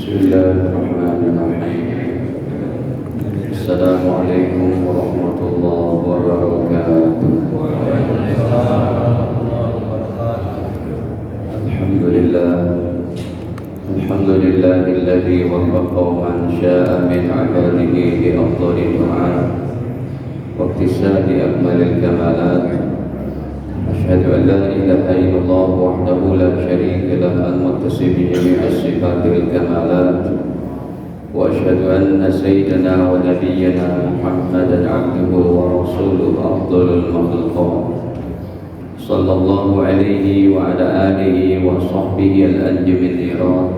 Bismillahirrahmanirrahim. Assalamualaikum warahmatullahi wabarakatuh. Alhamdulillahilladzi waffaqa man syaa'a min 'ibadihi li afdhalid du'a wa iktisadi akmalil kamalat. Asyhadu an la ilaha illallah wahdahu la syarika lahu al-muttasim bi jami'is sifatil kamalat. Wa asyhadu anna sayyidana wa nabiyyana Muhammadan 'abduhu wa rasuluhu afdhalul makhluqat. Sallallahu alaihi wa ala alihi wa sahbihi al-anjamil niran.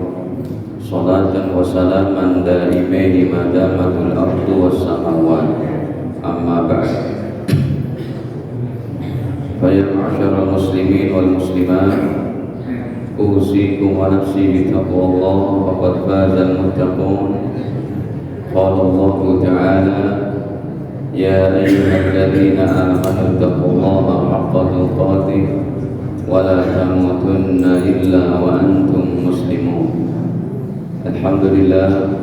Salatan wa salaman daimaini ma damatul ardu was samawat. Amma ba'd. Fa ya ma'syaral muslimin wal muslimat, usikum wa nafsi bi taqwallah faqad fazal muttaqun. Qala Allah ta'ala: Ya ayyuhalladzina amanu taqullaha haqqa tuqatih wa la tamutunna illa wa antum muslimun. Alhamdulillah,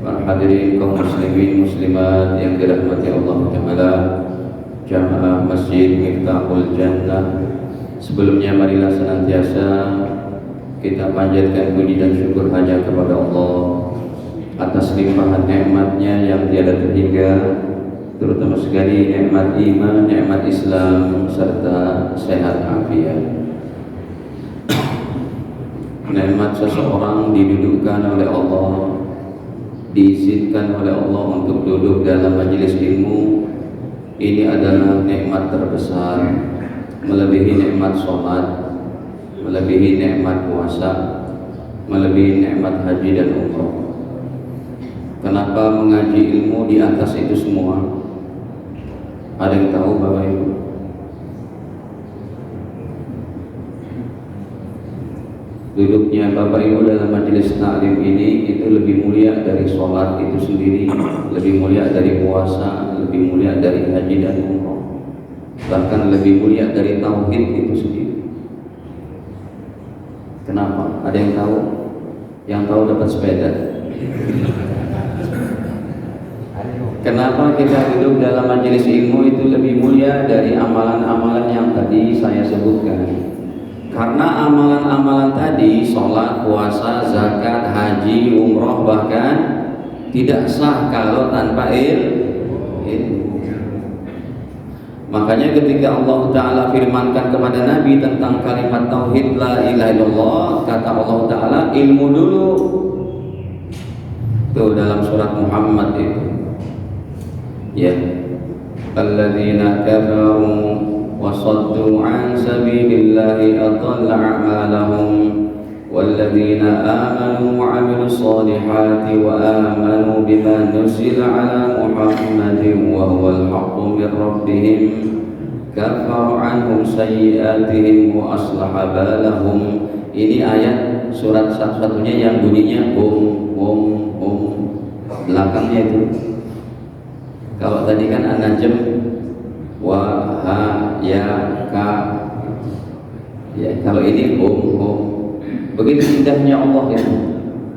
para hadirin kaum muslimin muslimat yang dirahmati Allah Ta'ala, jamaah Masjid Miftahul Jannah. Sebelumnya marilah senantiasa kita panjatkan puji dan syukur hanya kepada Allah atas limpahan nikmat-Nya yang tiada terhingga, terutama sekali nikmat iman, nikmat Islam serta sehat afiat. Nikmat seseorang didudukkan oleh Allah, diizinkan oleh Allah untuk duduk dalam majelis ilmu. Ini adalah nikmat terbesar, melebihi nikmat sholat, melebihi nikmat puasa, melebihi nikmat haji dan umrah. Kenapa mengaji ilmu di atas itu semua? Ada yang tahu Bapak Ibu? Duduknya Bapak Ibu dalam majelis taklim ini itu lebih mulia dari sholat itu sendiri, lebih mulia dari puasa, lebih mulia dari haji dan umrah, bahkan lebih mulia dari tauhid itu sendiri. Kenapa? Ada yang tahu? Yang tahu dapat sepeda. Kenapa kita duduk dalam majelis ilmu itu lebih mulia dari amalan-amalan yang tadi saya sebutkan? Karena amalan-amalan tadi, sholat, puasa, zakat, haji, umroh, bahkan tidak sah kalau tanpa ilmu. Makanya ketika Allah Ta'ala firmankan kepada Nabi tentang kalimat tauhid la ilaha illallah, kata Allah Ta'ala ilmu dulu. Itu dalam surat Muhammad itu. Ya, alladzina kafaru وصدوا عن سبيل الله أضل أعمالهم والذين آمنوا وعملوا الصالحات وآمنوا بما نزل على محمد وهو الحق من ربهم كفر عنهم سيئاتهم وأصلح بالهم. Ini ayat surat satu-satunya yang bunyinya belakangnya itu. Kalau tadi kan An-Najm wa ha ya ka, ya kalau ini begitu indahnya Allah ya.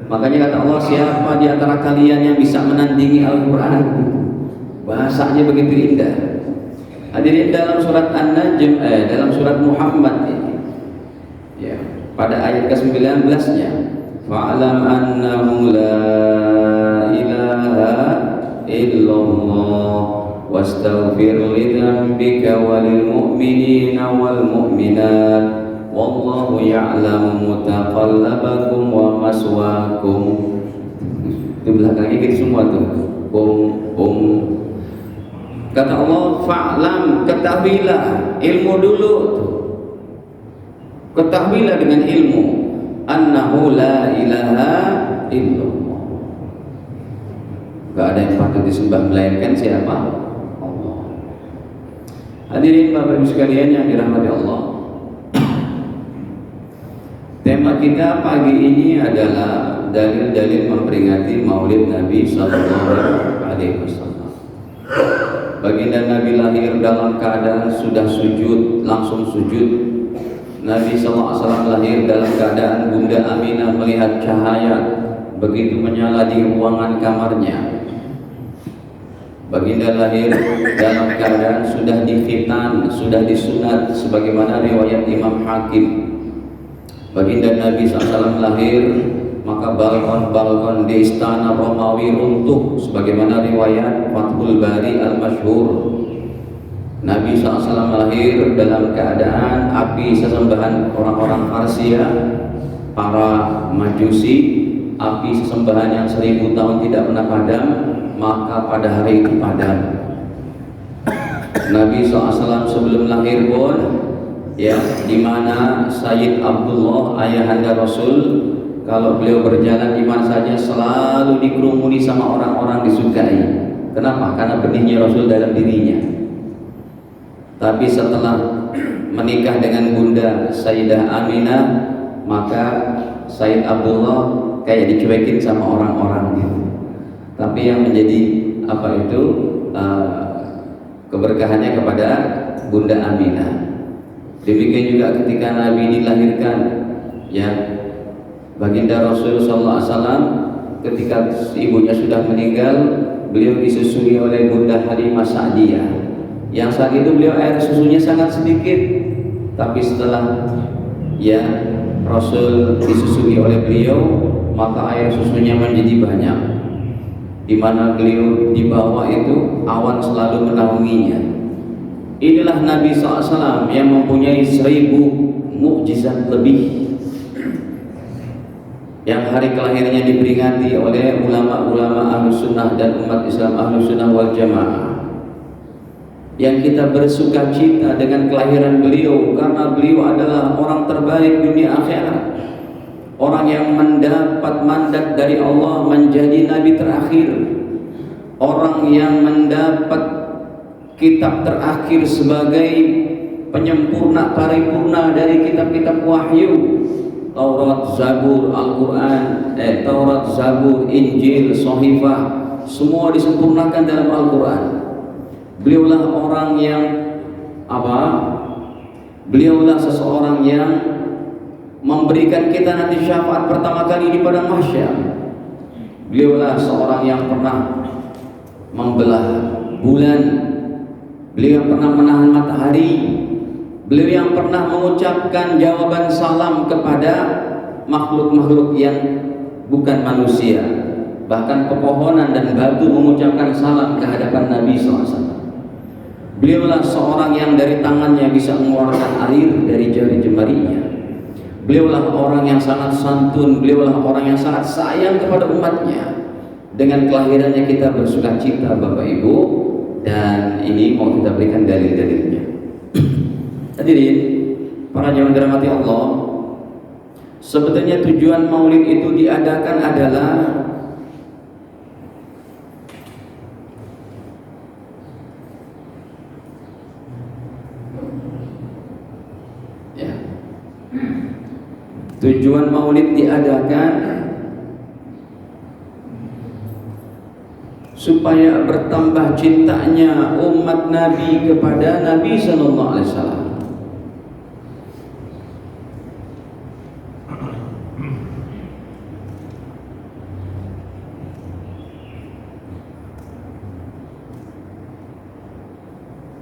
Makanya kata Allah, siapa di antara kalian yang bisa menandingi Al-Quran? Bahasanya begitu indah. Hadirin, dalam surat An-Najm, dalam surat Muhammad ini, ya, pada ayat ke-19-nya, fa'alam annahu la ilaha illallah wastaghfir lidzambika walil mu'minina wal mu'minat wallahu ya'lamu mutaqallabakum wa maswaakum. Itu belakangnya gitu semua tuh. Kata Allah, fa'lam, ketahuilah, ilmu dulu tuh. Ketahuilah dengan ilmu annahu la ilaha illallah. Gak ada yang patut disembah melainkan siapa? Hadirin Bapak Ibu sekalian yang dirahmati Allah, tema kita pagi ini adalah dalil-dalil memperingati Maulid Nabi Sallallahu Alaihi Wasallam. Baginda Nabi lahir dalam keadaan sudah sujud, langsung sujud. Nabi Sallallahu Alaihi Wasallam lahir dalam keadaan Bunda Aminah melihat cahaya begitu menyala di ruangan kamarnya. Baginda lahir dalam keadaan sudah dikhitan, sudah disunat sebagaimana riwayat Imam Hakim. Baginda Nabi SAW lahir, maka balkon-balkon di istana Romawi runtuh sebagaimana riwayat Fathul Bari al-Masyhur. Nabi SAW lahir dalam keadaan api sesembahan orang-orang Parsia, para Majusi, api sesembahan yang 1000 tahun tidak pernah padam, maka pada hari itu padam. Nabi SAW sebelum lahir pun, ya, di mana Sayyid Abdullah ayahanda Rasul, kalau beliau berjalan di mana saja selalu dikerumuni sama orang-orang disukai. Kenapa? Karena benihnya Rasul dalam dirinya. Tapi setelah menikah dengan Bunda Sayyidah Aminah, maka Sayyid Abdullah kayak dicuekin sama orang-orang gitu. Tapi yang menjadi keberkahannya kepada Bunda Aminah. Demikian juga ketika Nabi dilahirkan, ya, Baginda Rasul sallallahu alaihi wasallam ketika ibunya sudah meninggal, beliau disusui oleh Bunda Halimah Sa'diyah. Yang saat itu beliau air susunya sangat sedikit, tapi setelah, ya, Rasul disusui oleh beliau, maka air susunya menjadi banyak. Di mana beliau dibawa itu awan selalu menaunginya. Inilah Nabi SAW yang mempunyai 1000 mukjizat lebih, yang hari kelahirannya diperingati oleh ulama-ulama Ahlus Sunnah dan umat Islam Ahlus Sunnah wal Jamaah. Yang kita bersuka cita dengan kelahiran beliau karena beliau adalah orang terbaik dunia akhirat. Orang yang mendapat mandat dari Allah menjadi nabi terakhir, orang yang mendapat kitab terakhir sebagai penyempurna paripurna dari kitab-kitab wahyu, Taurat, Zabur, Al-Quran, Taurat, Zabur, Injil, Shahifah, semua disempurnakan dalam Al-Quran. Beliaulah orang yang Beliaulah seseorang yang memberikan kita nanti syafaat pertama kali di padang mahsyar. Beliaulah seorang yang pernah membelah bulan, beliau yang pernah menahan matahari, beliau yang pernah mengucapkan jawaban salam kepada makhluk-makhluk yang bukan manusia. Bahkan pepohonan dan batu mengucapkan salam ke hadapan Nabi SAW. Beliaulah seorang yang dari tangannya bisa mengeluarkan air dari jari jemarinya. Beliaulah orang yang sangat santun, beliaulah orang yang sangat sayang kepada umatnya. Dengan kelahirannya kita bersuka cita, Bapak Ibu, dan ini mau kita berikan dalil-dalilnya. Hadirin, para jamaah dirahmati Allah, sebetulnya tujuan Maulid itu diadakan adalah tujuan Maulid diadakan supaya bertambah cintanya umat Nabi kepada Nabi Sallallahu Alaihi Wasallam.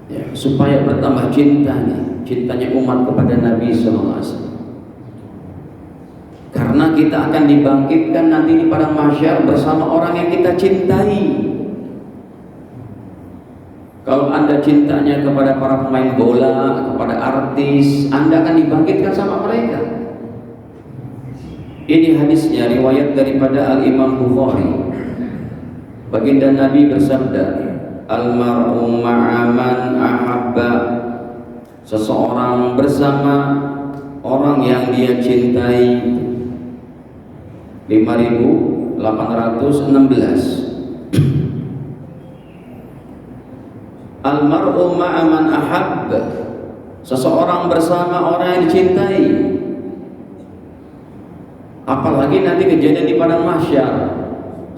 Ya, supaya bertambah cintanya umat kepada Nabi Sallallahu Alaihi Wasallam. Karena kita akan dibangkitkan nanti di padang mahsyar bersama orang yang kita cintai. Kalau Anda cintanya kepada para pemain bola, kepada artis, Anda akan dibangkitkan sama mereka. Ini hadisnya riwayat daripada Al-Imam Bukhari. Baginda Nabi bersabda, "Al-mar'u ma'aman ahabba." Seseorang bersama orang yang dia cintai. 5816. Al-mar'u ma'aman ahab. Seseorang bersama orang yang dicintai. Apalagi nanti kejadian di padang mahsyar.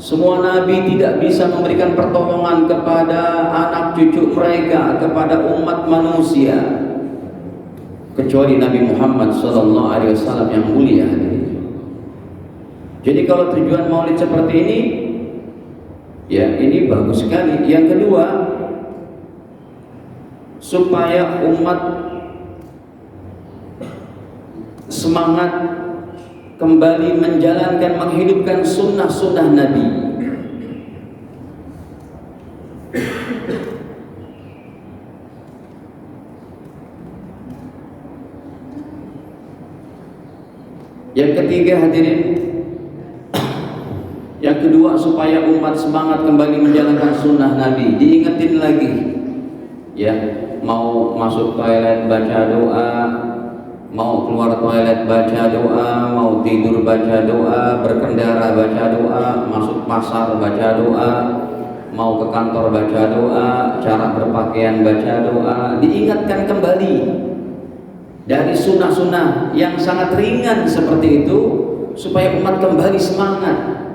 Semua nabi tidak bisa memberikan pertolongan kepada anak cucu mereka, kepada umat manusia, kecuali Nabi Muhammad SAW yang mulia. Jadi kalau tujuan maulid seperti ini, ya ini bagus sekali. Yang kedua, supaya umat semangat kembali menjalankan, menghidupkan sunnah-sunnah Nabi. Yang ketiga hadirin, yang kedua supaya umat semangat kembali menjalankan sunnah Nabi, diingetin lagi, ya mau masuk toilet baca doa, mau keluar toilet baca doa, mau tidur baca doa, berkendara baca doa, masuk pasar baca doa, mau ke kantor baca doa, cara berpakaian baca doa, diingatkan kembali dari sunnah-sunnah yang sangat ringan seperti itu supaya umat kembali semangat.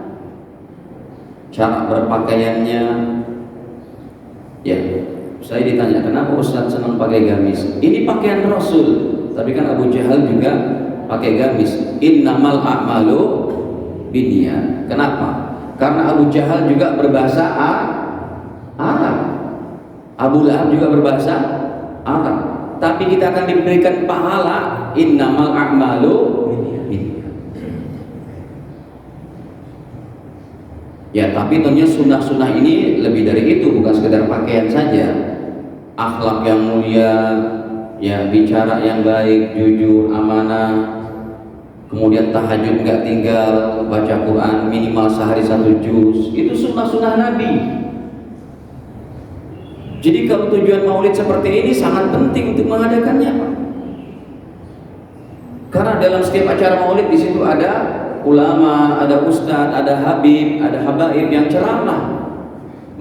Cara berpakaiannya, ya saya ditanya kenapa Ustaz senang pakai gamis? Ini pakaian Rasul, tapi kan Abu Jahal juga pakai gamis. Innamal a'malu binniyat. Kenapa? Karena Abu Jahal juga berbahasa Arab, Abu Lahab juga berbahasa Arab, tapi kita akan diberikan pahala innamal a'malu binniyat. Ya, tapi tentunya sunnah-sunnah ini lebih dari itu, bukan sekedar pakaian saja. Akhlak yang mulia, ya bicara yang baik, jujur, amanah, kemudian tahajud nggak tinggal, baca Quran minimal sehari 1 juz, itu sunnah-sunnah Nabi. Jadi kalau tujuan maulid seperti ini sangat penting untuk mengadakannya, Pak. Karena dalam setiap acara maulid di situ ada ulama, ada ustadz, ada habib, ada habaib yang ceramah.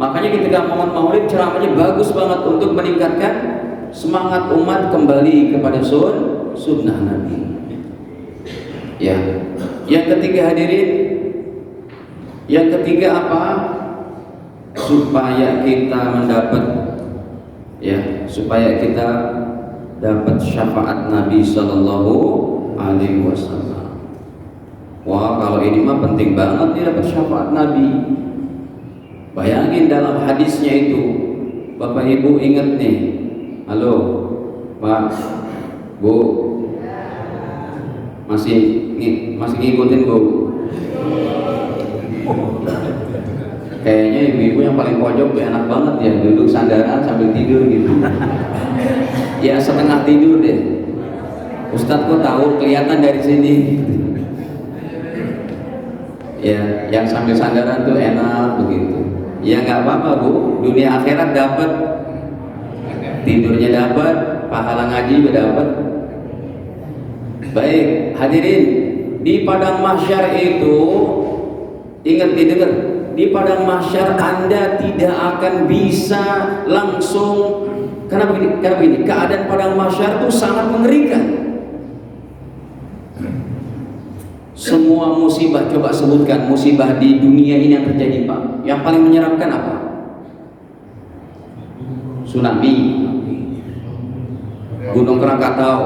Makanya ketika momen maulid ceramahnya bagus banget untuk meningkatkan semangat umat kembali kepada sunnah Nabi. Ya, yang ketiga hadirin, yang ketiga apa? Supaya kita mendapat, ya, supaya kita dapat syafaat Nabi Sallallahu Alaihi Wasallam. Wah, kalau ini mah penting banget dia dapat syafaat Nabi. Bayangin dalam hadisnya itu, Bapak Ibu ingat nih, halo Pak, Bu, masih ngikutin Bu? Kayaknya ibu-ibu yang paling pojok tuh enak banget ya, duduk sandaran sambil tidur gitu. Ya setengah tidur deh. Ustadz kok tahu, kelihatan dari sini. Ya, yang sambil sandaran tuh enak begitu. Ya nggak apa-apa Bu, dunia akhirat dapat, tidurnya dapat, pahala ngaji juga dapat. Baik, hadirin, di padang mahsyar itu ingat didengar, di padang mahsyar Anda tidak akan bisa langsung, karena begini, keadaan padang mahsyar itu sangat mengerikan. Semua musibah, coba sebutkan musibah di dunia ini yang terjadi Pak, yang paling menyeramkan apa? Tsunami, Gunung Krakatau.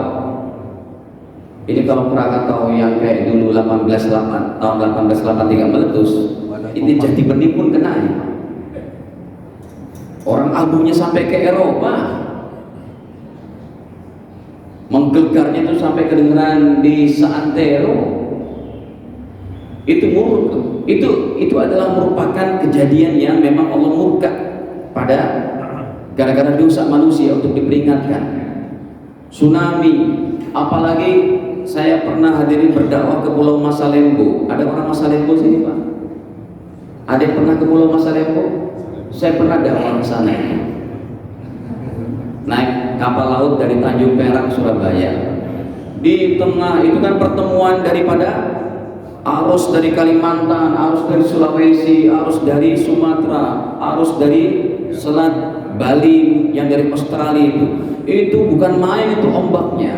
Ini kalau Krakatau yang kayak dulu tahun 1883 meletus, ini jadi benih pun kena ya. Orang abunya sampai ke Eropa, menggelegarnya itu sampai kedengeran di Santero. Itu murka, itu adalah merupakan kejadian yang memang Allah murka pada gara-gara dosa manusia untuk diperingatkan. Tsunami, apalagi saya pernah hadirin berdakwah ke Pulau Masalembo. Ada orang Masalembo sini Pak? Ada yang pernah ke Pulau Masalembo? Saya pernah dakwah ke sana. Naik kapal laut dari Tanjung Perak, Surabaya. Di tengah itu kan pertemuan daripada arus dari Kalimantan, arus dari Sulawesi, arus dari Sumatera, arus dari Selat Bali, yang dari Australia itu bukan main, itu ombaknya.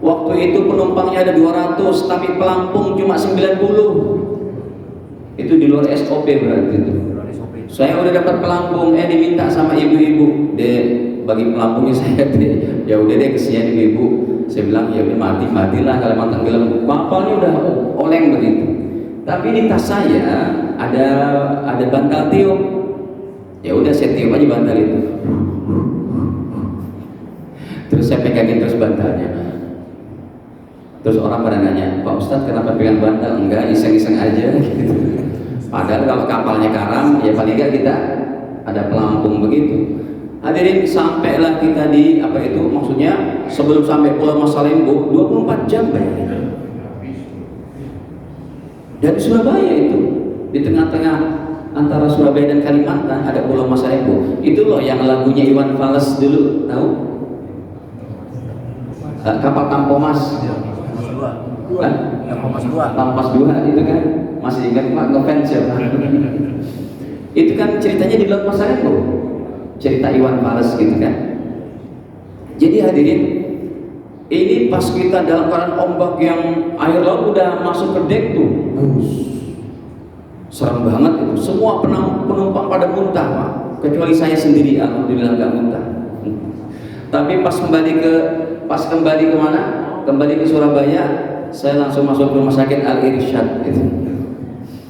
Waktu itu penumpangnya ada 200, tapi pelampung cuma 90. Itu di luar SOP berarti itu. Saya udah dapat pelampung, diminta sama ibu-ibu, deh bagi pelampungnya saya deh. Ya udah deh, kesian ibu-ibu. Saya bilang ya matilah kalau memang tenggelam. Kapalnya udah oleng begitu. Tapi di tas saya ada bantal tiup. Ya udah saya tiup aja bantal itu. Terus saya pegangin terus bantalnya. Terus orang pada nanya, Pak Ustadz kenapa pegang bantal? Enggak, iseng-iseng aja gitu. Padahal kalau kapalnya karam, ya paling enggak kita ada pelampung begitu. Hadirin, sampailah kita di maksudnya sebelum sampai Pulau Masalimbo 24 jam dari Surabaya itu, di tengah-tengah antara Surabaya dan Kalimantan ada Pulau Masalimbo. Itu loh yang lagunya Iwan Fals dulu, tahu? Kapal Tampomas. Tampas 2 itu kan masih ingat Pak, ngefans ya Pak. Itu kan ceritanya di Laut Masalimbo, cerita Iwan Fals gitu kan. Jadi hadirin, ini pas kita dalam keadaan ombak yang air laut udah masuk ke dek tuh, serem banget itu. Semua penumpang pada muntah Pak, kecuali saya sendiri, alhamdulillah nggak muntah. Tapi pas kembali ke mana? Kembali ke Surabaya, saya langsung masuk ke rumah sakit Al-Irsyad gitu.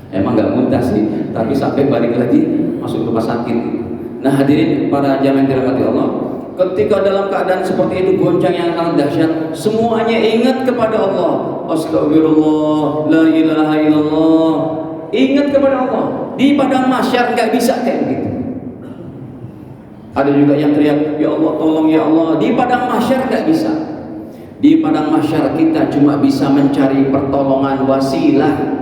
Emang nggak muntah sih, tapi sampai balik lagi masuk rumah sakit. Nah hadirin para jamaah yang dirahmati Allah, ketika dalam keadaan seperti itu, goncang yang sangat dahsyat, semuanya ingat kepada Allah. Astagfirullah, la ilaha illallah. Ingat kepada Allah. Di padang mahsyar nggak bisa kayak gitu. Ada juga yang teriak, ya Allah tolong ya Allah. Di padang mahsyar nggak bisa. Di padang mahsyar kita cuma bisa mencari pertolongan wasilah.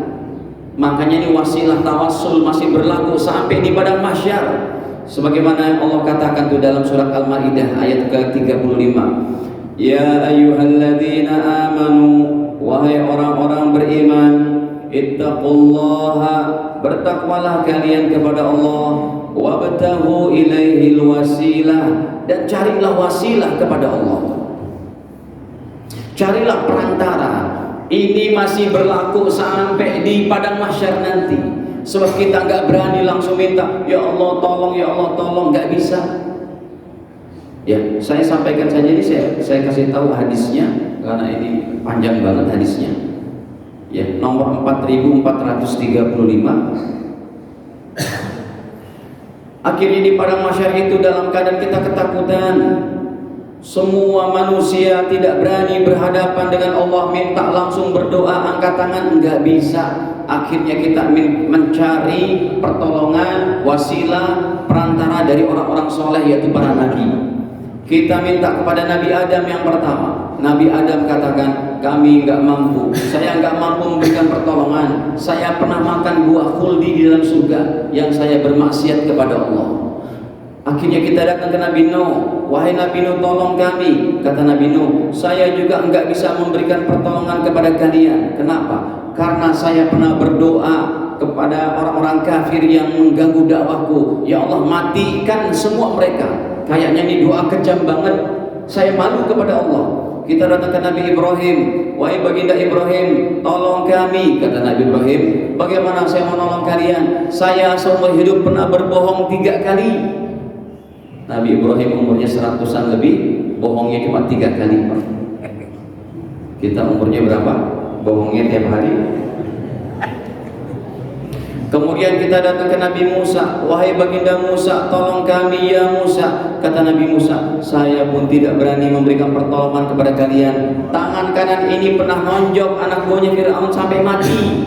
Makanya ini wasilah tawassul masih berlaku sampai di padang mahsyar. Sebagaimana Allah katakan tuh dalam surat Al-Maidah ayat ke-35. Ya ayyuhalladzina amanu, wahai orang-orang beriman, ittaqullaha, bertakwalah kalian kepada Allah, wabtaghu ilaihil wasilah, dan carilah wasilah kepada Allah. Carilah perantara. Ini masih berlaku sampai di padang mahsyar nanti. Sebab kita nggak berani langsung minta, ya Allah tolong, nggak bisa. Ya, saya sampaikan saja ini, saya kasih tahu hadisnya karena ini panjang banget hadisnya. Ya, nomor 4435. Akhirnya di padang mahsyar itu dalam keadaan kita ketakutan. Semua manusia tidak berani berhadapan dengan Allah, minta langsung berdoa, angkat tangan, nggak bisa. Akhirnya kita mencari pertolongan, wasilah, perantara dari orang-orang soleh, yaitu para nabi. Kita minta kepada Nabi Adam yang pertama. Nabi Adam katakan, kami nggak mampu, saya nggak mampu memberikan pertolongan. Saya pernah makan buah khuldi di dalam surga yang saya bermaksiat kepada Allah. Akhirnya kita datang ke Nabi Nuh, wahai Nabi Nuh tolong kami. Kata Nabi Nuh, saya juga enggak bisa memberikan pertolongan kepada kalian. Kenapa? Karena saya pernah berdoa kepada orang-orang kafir yang mengganggu dakwahku. Ya Allah, matikan semua mereka. Kayaknya ini doa kejam banget. Saya malu kepada Allah. Kita datang ke Nabi Ibrahim, wahai baginda Ibrahim, tolong kami. Kata Nabi Ibrahim, bagaimana saya menolong kalian? Saya seumur hidup pernah berbohong 3 kali. Nabi Ibrahim umurnya 100-an lebih, bohongnya cuma 3 kali. Kita umurnya berapa? Bohongnya tiap hari. Kemudian kita datang ke Nabi Musa, wahai baginda Musa, tolong kami ya Musa. Kata Nabi Musa, saya pun tidak berani memberikan pertolongan kepada kalian. Tangan kanan ini pernah nonjok anak buahnya Fir'aun sampai mati.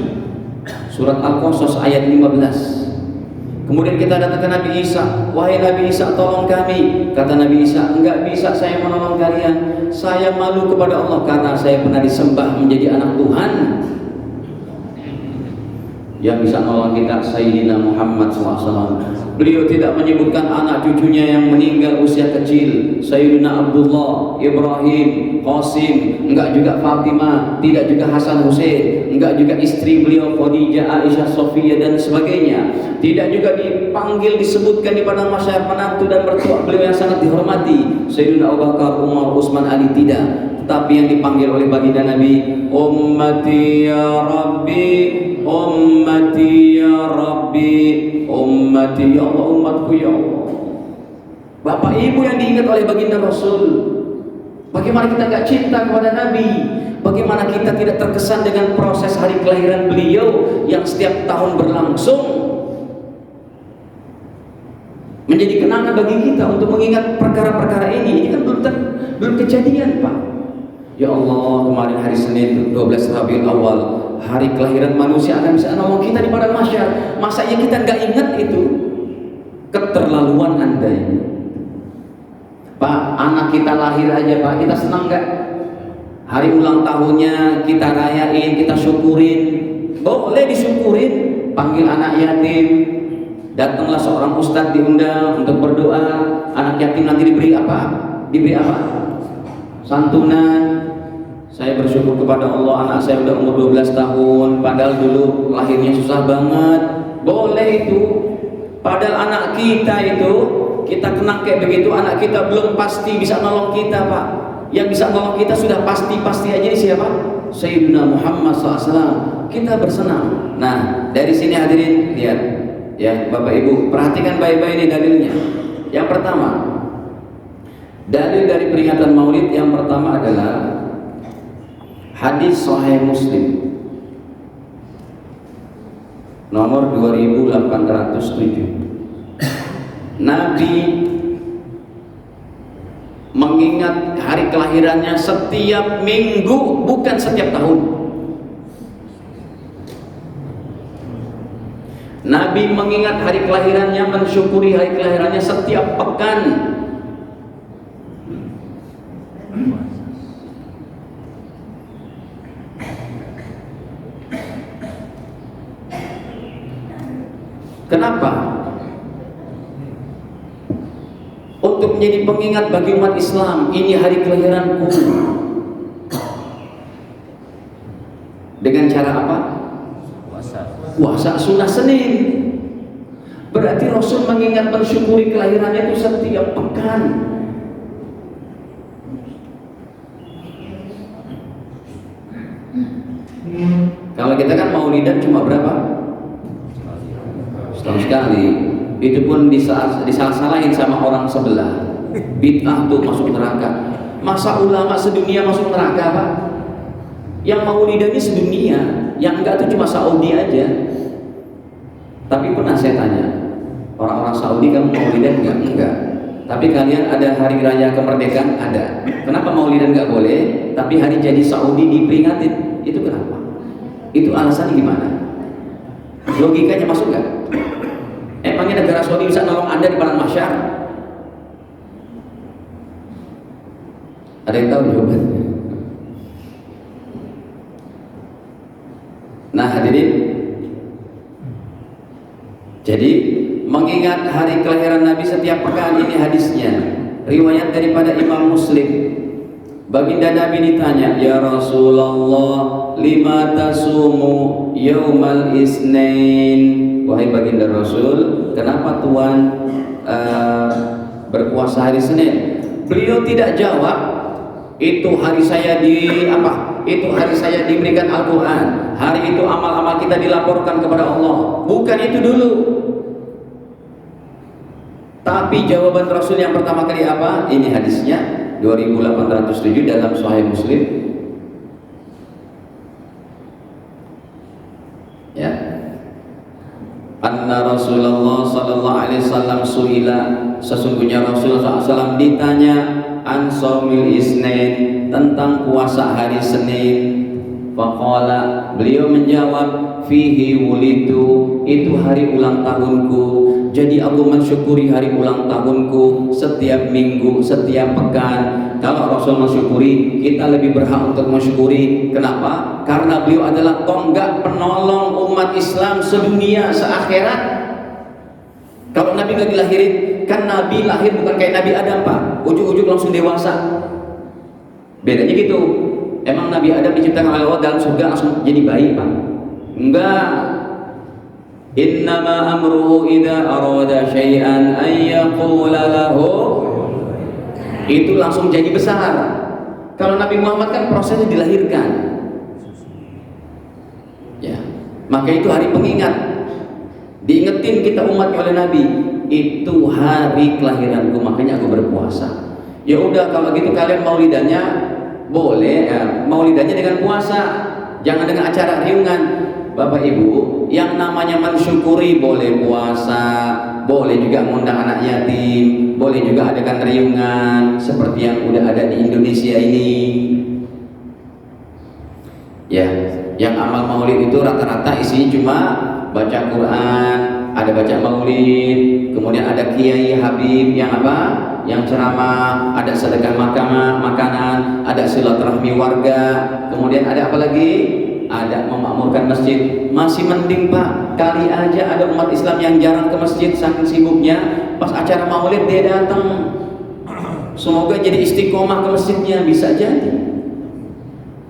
Surat Al-Qasas ayat 15. Kemudian kita datang ke Nabi Isa, wahai Nabi Isa tolong kami. Kata Nabi Isa, enggak bisa saya menolong kalian. Saya malu kepada Allah karena saya pernah disembah menjadi anak Tuhan. Yang bisa menolong kita Sayyidina Muhammad SAW. Beliau tidak menyebutkan anak cucunya yang meninggal usia kecil, Sayyidina Abdullah, Ibrahim, Qasim, enggak juga Fatimah, tidak juga Hasan Hussein, enggak juga istri beliau Khadijah, Aisyah, Sofia dan sebagainya. Tidak juga dipanggil, disebutkan di padang mahsyar menantu dan mertua beliau yang sangat dihormati, Sayyidina Abu Bakar, Umar, Utsman, Ali, tidak. Tetapi yang dipanggil oleh baginda Nabi, ummati ya Rabbi, ummati ya Rabbi, ummati ya Allah, umatku ya Allah. Bapak ibu yang diingat oleh baginda Rasul. Bagaimana kita nggak cinta kepada Nabi? Bagaimana kita tidak terkesan dengan proses hari kelahiran beliau yang setiap tahun berlangsung menjadi kenangan bagi kita untuk mengingat perkara-perkara ini. Ini kan belum kejadian, Pak. Ya Allah, kemarin hari Senin 12 Rabiul Awal, hari kelahiran manusia akan bisa nolong kita di padang mahsyar. Masanya kita nggak ingat itu? Keterlaluan Anda ini. Pak, anak kita lahir aja, Pak, kita senang nggak? Hari ulang tahunnya kita rayain, kita syukurin. Boleh disyukurin. Panggil anak yatim, datanglah seorang ustadz diundang untuk berdoa. Anak yatim nanti diberi apa? Diberi apa? Santunan. Saya bersyukur kepada Allah, anak saya udah umur 12 tahun, padahal dulu lahirnya susah banget. Boleh itu. Padahal anak kita itu, kita kenang kayak begitu, anak kita belum pasti bisa nolong kita, Pak. Yang bisa nolong kita sudah pasti aja ini siapa? Sayyidina Muhammad SAW. Kita bersenang. Nah, dari sini hadirin lihat, ya Bapak Ibu, perhatikan baik-baik ini dalilnya. Yang pertama, dalil dari peringatan Maulid yang pertama adalah hadis Sahih Muslim nomor 2807. Nabi mengingat hari kelahirannya setiap minggu, bukan setiap tahun. Nabi mengingat hari kelahirannya, mensyukuri hari kelahirannya setiap pekan. Kenapa? Untuk menjadi pengingat bagi umat Islam, ini hari kelahiranku. Dengan cara apa? Puasa sunnah Senin. Berarti Rasul mengingat mensyukuri kelahirannya itu setiap pekan. Kalau kita kan maulidan cuma berapa? Setahun sekali. Itu pun disalah-salahin sama orang sebelah. Bid'ah tuh masuk neraka. Masa ulama sedunia masuk neraka, Pak? Yang maulidannya sedunia, yang enggak tuh cuma Saudi aja. Tapi pernah saya tanya, orang-orang Saudi kamu maulidan enggak? Enggak. Tapi kalian ada hari raya kemerdekaan? Ada. Kenapa maulidan enggak boleh? Tapi hari jadi Saudi diperingatin? Itu kenapa? Itu alasannya gimana? Logikanya masuk enggak? Emangnya negara Saudi bisa nolong Anda di padang mahsyar? Ada yang tahu jawabannya? Nah hadirin, jadi mengingat hari kelahiran Nabi setiap pekan, ini hadisnya, riwayat daripada Imam Muslim. Baginda Nabi ditanya, ya Rasulullah, lima tasumu yaumal isnain. Wahai baginda Rasul, kenapa Tuhan berpuasa hari Senin? Beliau tidak jawab, itu hari saya di apa? Itu hari saya diberikan Al-Quran. Hari itu amal-amal kita dilaporkan kepada Allah. Bukan itu dulu. Tapi jawaban Rasul yang pertama kali apa? Ini hadisnya 2807 dalam Sahih Muslim. Ya. Anna Rasulullah sallallahu alaihi wasallam suila, sesungguhnya Rasulullah SAW ditanya an shaumil isnain, tentang puasa hari Senin. Faqala, beliau menjawab, fihi wulitu, itu hari ulang tahunku. Jadi aku mensyukuri hari ulang tahunku setiap minggu, setiap pekan. Kalau Rasul mensyukuri, kita lebih berhak untuk mensyukuri. Kenapa? Karena beliau adalah tonggak penolong umat Islam sedunia, seakhirat. Kalau Nabi gak dilahirin, kan Nabi lahir bukan kayak Nabi Adam, Pak, ujuk-ujuk langsung dewasa. Bedanya gitu. Emang Nabi Adam diciptakan oleh Allah dalam surga langsung jadi bayi, Pak? Enggak. Innama amruhu idza arada syai'an ay yaqula lahu, itu langsung jadi besar. Kalau Nabi Muhammad kan prosesnya dilahirkan. Ya. Maka itu hari pengingat. Diingetin kita umatnya oleh Nabi, itu hari kelahiranku, makanya aku berpuasa. Ya udah kalau gitu kalian maulidannya boleh, maulidannya dengan puasa, jangan dengan acara riungan. Bapak Ibu, yang namanya mensyukuri boleh puasa, boleh juga mengundang anak yatim, boleh juga adakan riungan seperti yang udah ada di Indonesia ini. Ya, yang amal maulid itu rata-rata isinya cuma baca Quran, ada baca maulid, kemudian ada kiai habib yang apa? Yang ceramah, ada sedekah makanan, ada silaturahmi warga, kemudian ada apa lagi? Ada memakmurkan masjid. Masih mending Pak, kali aja ada umat Islam yang jarang ke masjid saking sibuknya, pas acara maulid dia datang. Semoga jadi istiqomah ke masjidnya, bisa jadi.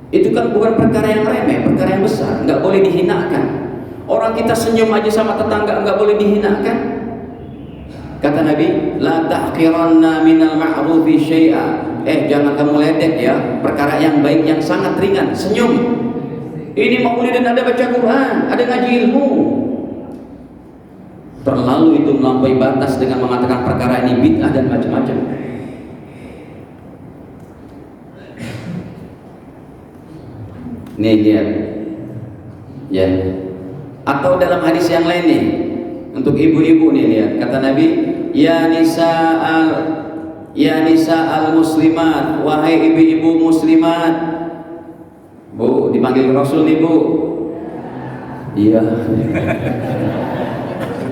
Itu kan bukan perkara yang remeh, perkara yang besar, nggak boleh dihinakan. Orang kita senyum aja sama tetangga nggak boleh dihinakan. Kata Nabi, la tahqiranna minal ma'rufi syai'a. Jangan kamu ledek ya, perkara yang baik yang sangat ringan, senyum. Ini maulid dan ada baca Quran, ada ngaji ilmu. Terlalu itu melampaui batas dengan mengatakan perkara ini bid'ah dan macam-macam. Nih lihat, ya. Atau dalam hadis yang lain nih, untuk ibu-ibu nih lihat, kata Nabi, ya nisa al muslimat, wahai ibu-ibu muslimat. Bu, dipanggil Rasul nih Bu. Iya.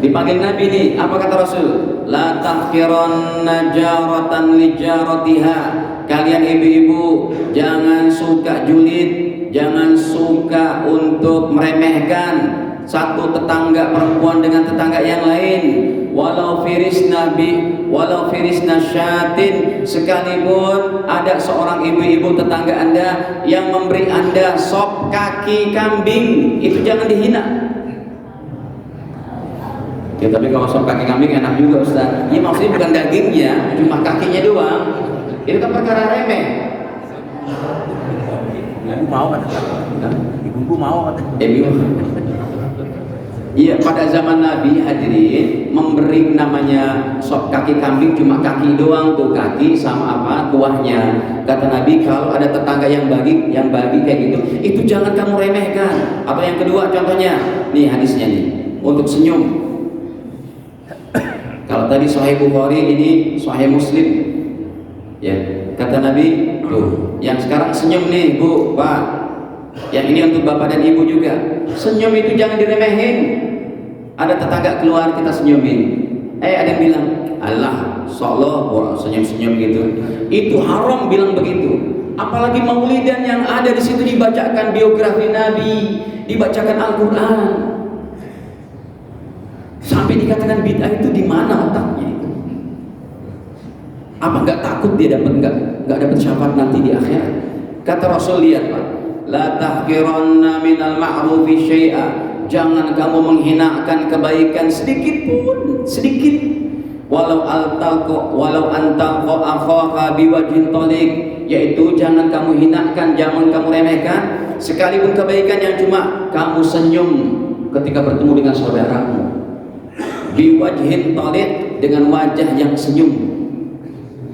Dipanggil Nabi nih, apa kata Rasul? La tahqiranna jaratan li jaratiha. Kalian ibu-ibu jangan suka julid, jangan suka untuk meremehkan satu tetangga perempuan dengan tetangga yang lain. Walau firisna syatin, sekalipun ada seorang ibu-ibu tetangga Anda yang memberi Anda sop kaki kambing, itu jangan dihina. Ya tapi kalau sop kaki kambing enak juga Ustaz. Ya maksudnya bukan dagingnya, cuma kakinya doang. Itu kan perkara remeh. Ibu mau kata. Ibu mau kata. Iya, pada zaman Nabi hadirin memberi namanya sop kaki kambing cuma kaki doang tuh, kaki sama apa kuahnya. Kata Nabi kalau ada tetangga yang bagi kayak gitu, itu jangan kamu remehkan. Atau yang kedua contohnya, nih hadisnya nih, untuk senyum. Kalau tadi Sahih Bukhari, ini Sahih Muslim. Ya, kata Nabi, tuh, yang sekarang senyum nih Bu, Pak. Yang ini untuk bapak dan ibu juga. Senyum itu jangan diremehin. Ada tetangga keluar kita senyumin. Ada yang bilang, Allah, sallallahu senyum-senyum gitu. Itu haram bilang begitu. Apalagi maulidan yang ada di situ dibacakan biografi Nabi, dibacakan Al-Qur'an. Sampai dikatakan bid'ah itu di mana otaknya itu? Apa nggak takut dia dapat nggak dapat syafaat nanti di akhirat? Kata Rasul, lihat Pak, la tahqiranna minal ma'rufi syai'a. Jangan kamu menghinakan kebaikan sedikit pun, sedikit. Walau antalqa akhaka biwajhin thaliq, yaitu jangan kamu hinakan, jangan kamu remehkan sekalipun kebaikan yang cuma kamu senyum ketika bertemu dengan saudaramu. Biwajhin thaliq, dengan wajah yang senyum,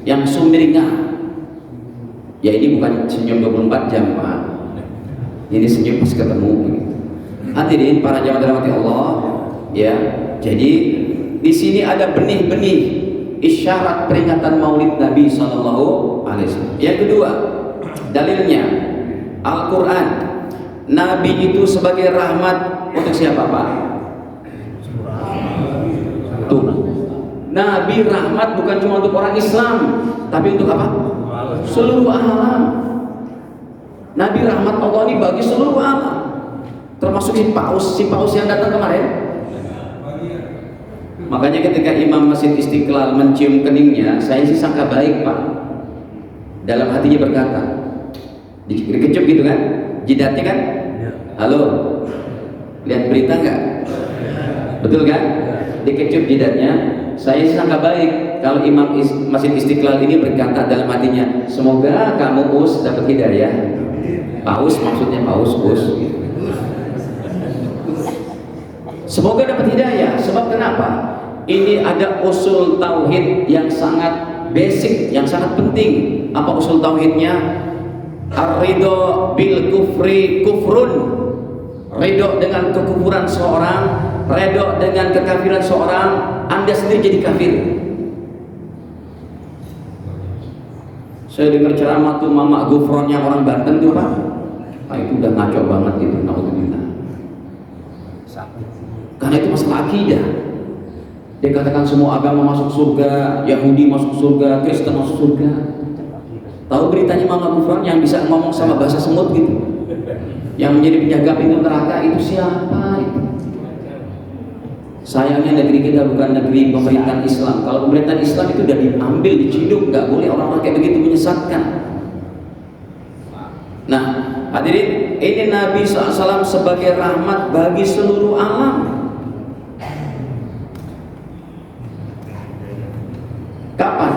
yang sumringah. Ya ini bukan senyum 24 jam Pak. Ini senyum pas ketemu begitu. Hadirin para jamaah dirahmati Allah, ya. Jadi di sini ada benih-benih isyarat peringatan Maulid Nabi Sallallahu Alaihi Wasallam. Yang kedua, dalilnya Al-Quran. Nabi itu sebagai rahmat untuk siapa Pak? Tuh, Nabi rahmat bukan cuma untuk orang Islam, tapi untuk apa? Seluruh alam. Nabi rahmat Allah ini bagi seluruh alam. Termasuk si paus yang datang kemarin. Makanya ketika Imam Masjid Istiqlal mencium keningnya, saya sih sangka baik Pak. Dalam hatinya berkata, dikecup gitu kan, jidatnya kan. Halo, lihat berita nggak? Betul kan? Dikecup jidatnya. Saya sih sangka baik kalau Imam Masjid Istiqlal ini berkata dalam hatinya, semoga kamu Us dapat hidayah. Paus maksudnya paus Us. Semoga dapat hidayah. Sebab kenapa? Ini ada usul tauhid yang sangat basic yang sangat penting. Apa usul tauhidnya? Ar-ridho bil kufri kufrun. Ridho dengan kekufuran seorang, ridho dengan kekafiran seorang, Anda sendiri jadi kafir. Saya dengar ceramah tuh Mama Gufronnya orang Banten tuh Pak. Nah, itu udah ngaco banget itu, naudzubillah. Karena itu masalah akidah. Dia katakan semua agama masuk surga, Yahudi masuk surga, Kristen masuk surga. Tahu beritanya Mama Gufron yang bisa ngomong sama bahasa semut gitu? Yang menjadi penjaga pintu neraka itu siapa itu? Sayangnya negeri kita bukan negeri pemerintahan Islam. Kalau pemerintahan Islam itu udah diambil, diciduk, nggak boleh orang-orang kayak begitu menyesatkan. Nah, hadirin, ini Nabi SAW sebagai rahmat bagi seluruh alam. Kapan?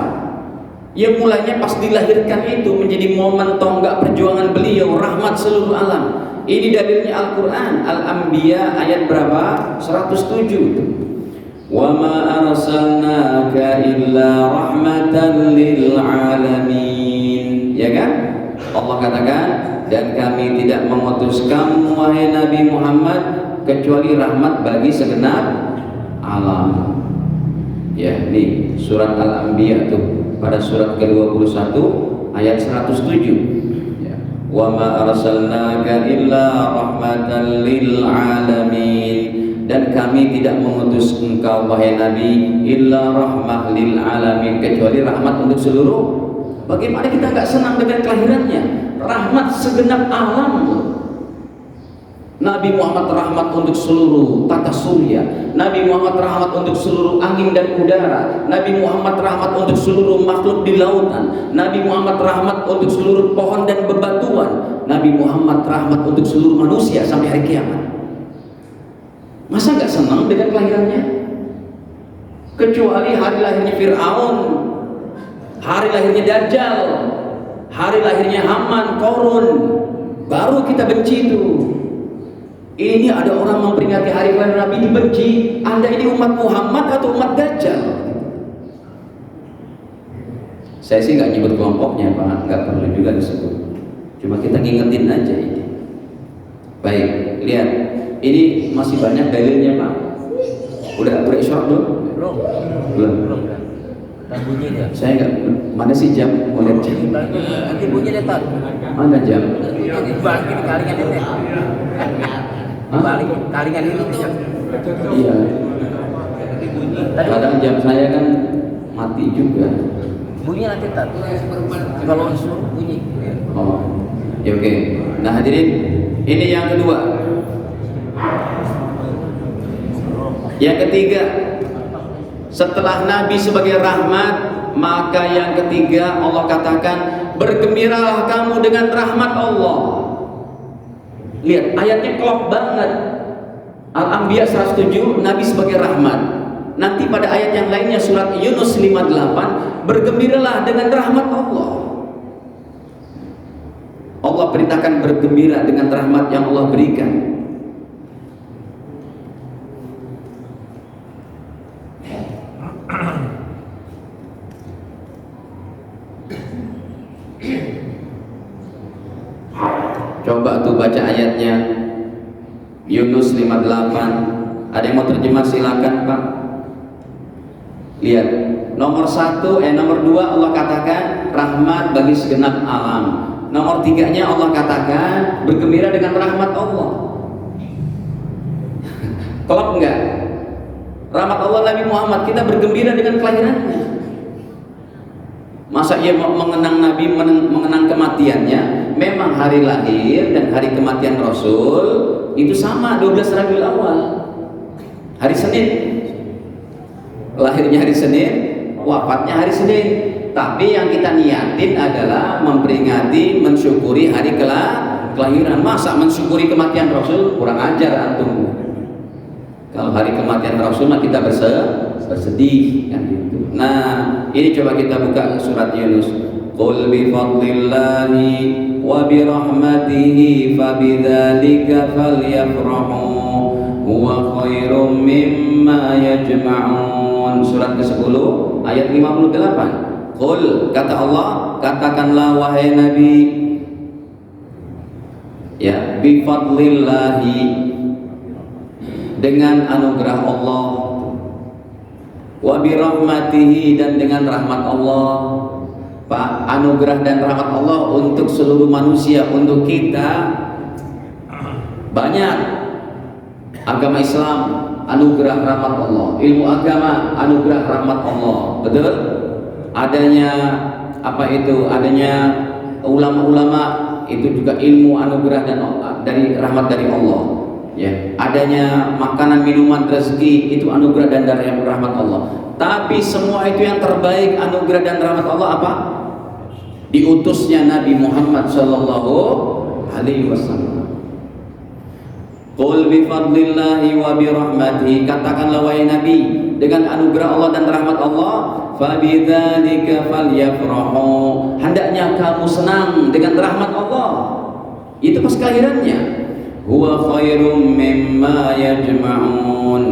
Ya mulainya pas dilahirkan itu menjadi momen tonggak perjuangan beliau, rahmat seluruh alam. Ini dalilnya Al-Quran, Al-Anbiya ayat berapa? 107. Wa ma arsalnaka illa rahmatan lil alamin. Ya kan? Allah katakan, dan kami tidak mengutus kamu wahai Nabi Muhammad kecuali rahmat bagi segenap alam. Ya, ini surat Al-Anbiya tuh pada surat ke-21 ayat 107. Wa ma arsalnaka illa rahmatan lil alamin, dan kami tidak mengutus engkau wahai Nabi illa rahmah lil alamin, kecuali rahmat untuk seluruh. Bagaimana kita nggak senang dengan kelahirannya? Rahmat segenap alam. Nabi Muhammad rahmat untuk seluruh tata surya, Nabi Muhammad rahmat untuk seluruh angin dan udara, Nabi Muhammad rahmat untuk seluruh makhluk di lautan, Nabi Muhammad rahmat untuk seluruh pohon dan bebatuan, Nabi Muhammad rahmat untuk seluruh manusia sampai hari kiamat. Masa nggak senang dengan kelahirannya? Kecuali hari lahirnya Fir'aun, hari lahirnya Dajjal, hari lahirnya Haman, Korun, baru kita benci itu. Ini ada orang memperingati hari lahir Nabi dibenci. Anda ini umat Muhammad atau umat Dajjal? Saya sih nggak nyebut kelompoknya Pak, nggak perlu juga disebut. Cuma kita ngingetin aja ini. Baik, lihat. Ini masih banyak dalilnya Pak. Udah berisyak belum? Belum. Dan bunyi dia. Saya nggak. Mana sih jam? Mau lihat jam? Nanti bunyi dia tak. Mana jam? Jadi balikin kalingan ini. Balik kalingan ini. Iya. Kadang jam saya kan mati juga. Bunyi nanti tak. Kalau disuruh bunyi. Oh, ya oke. Nah hadirin, ini yang kedua. Yang ketiga, setelah Nabi sebagai rahmat, maka yang ketiga Allah katakan, bergembiralah kamu dengan rahmat Allah. Lihat, ayatnya klop banget. Al-Anbiya 107, Nabi sebagai rahmat. Nanti pada ayat yang lainnya surat Yunus 58, bergembiralah dengan rahmat Allah. Allah perintahkan bergembira dengan rahmat yang Allah berikan. Coba tuh baca ayatnya Yunus 58. Ada yang mau terjemah silakan Pak. Lihat, nomor 2 Allah katakan rahmat bagi segenap alam. Nomor 3-nya Allah katakan bergembira dengan rahmat Allah. Klop enggak? Rahmat Allah Nabi Muhammad, kita bergembira dengan kelahirannya. Masa ia mengenang Nabi, mengenang kematiannya? Memang hari lahir dan hari kematian Rasul itu sama, 12 Rabiul Awal, hari Senin. Lahirnya hari Senin, wafatnya hari Senin. Tapi yang kita niatin adalah memperingati, mensyukuri hari kelahiran. Masa mensyukuri kematian Rasul? Kurang ajar antum. Kalau hari kematian Rasul mah kita bersedih kan gitu. Nah, ini coba kita buka surat Yunus. Qul bi fadlillahi wa bi rahmatihi fabidzalika falyafrahu huwa khairum mimma yajma'un. Surat ke-10 ayat 58. Qul, kata Allah, katakanlah wahai Nabi, ya, bi fadlillahi, dengan anugerah Allah, wa bi rahmatihi, dan dengan rahmat Allah. Pak, anugerah dan rahmat Allah untuk seluruh manusia, untuk kita banyak. Agama Islam anugerah rahmat Allah, ilmu agama anugerah rahmat Allah, betul? Adanya apa itu? Adanya ulama-ulama itu juga ilmu anugerah dan dari rahmat dari Allah. Ya, adanya makanan, minuman, rezeki itu anugerah dan dari rahmat Allah. Tapi semua itu yang terbaik anugerah dan rahmat Allah apa? Diutusnya Nabi Muhammad sallallahu alaihi wasallam. Qul bi fadlillahi wa bi rahmatihi, katakanlah wahai Nabi, dengan anugerah Allah dan rahmat Allah, fa bidzalika falyafrahu, hendaknya kamu senang dengan rahmat Allah. Itu pas kelahirannya. Huwa khairum mimma yajma'un.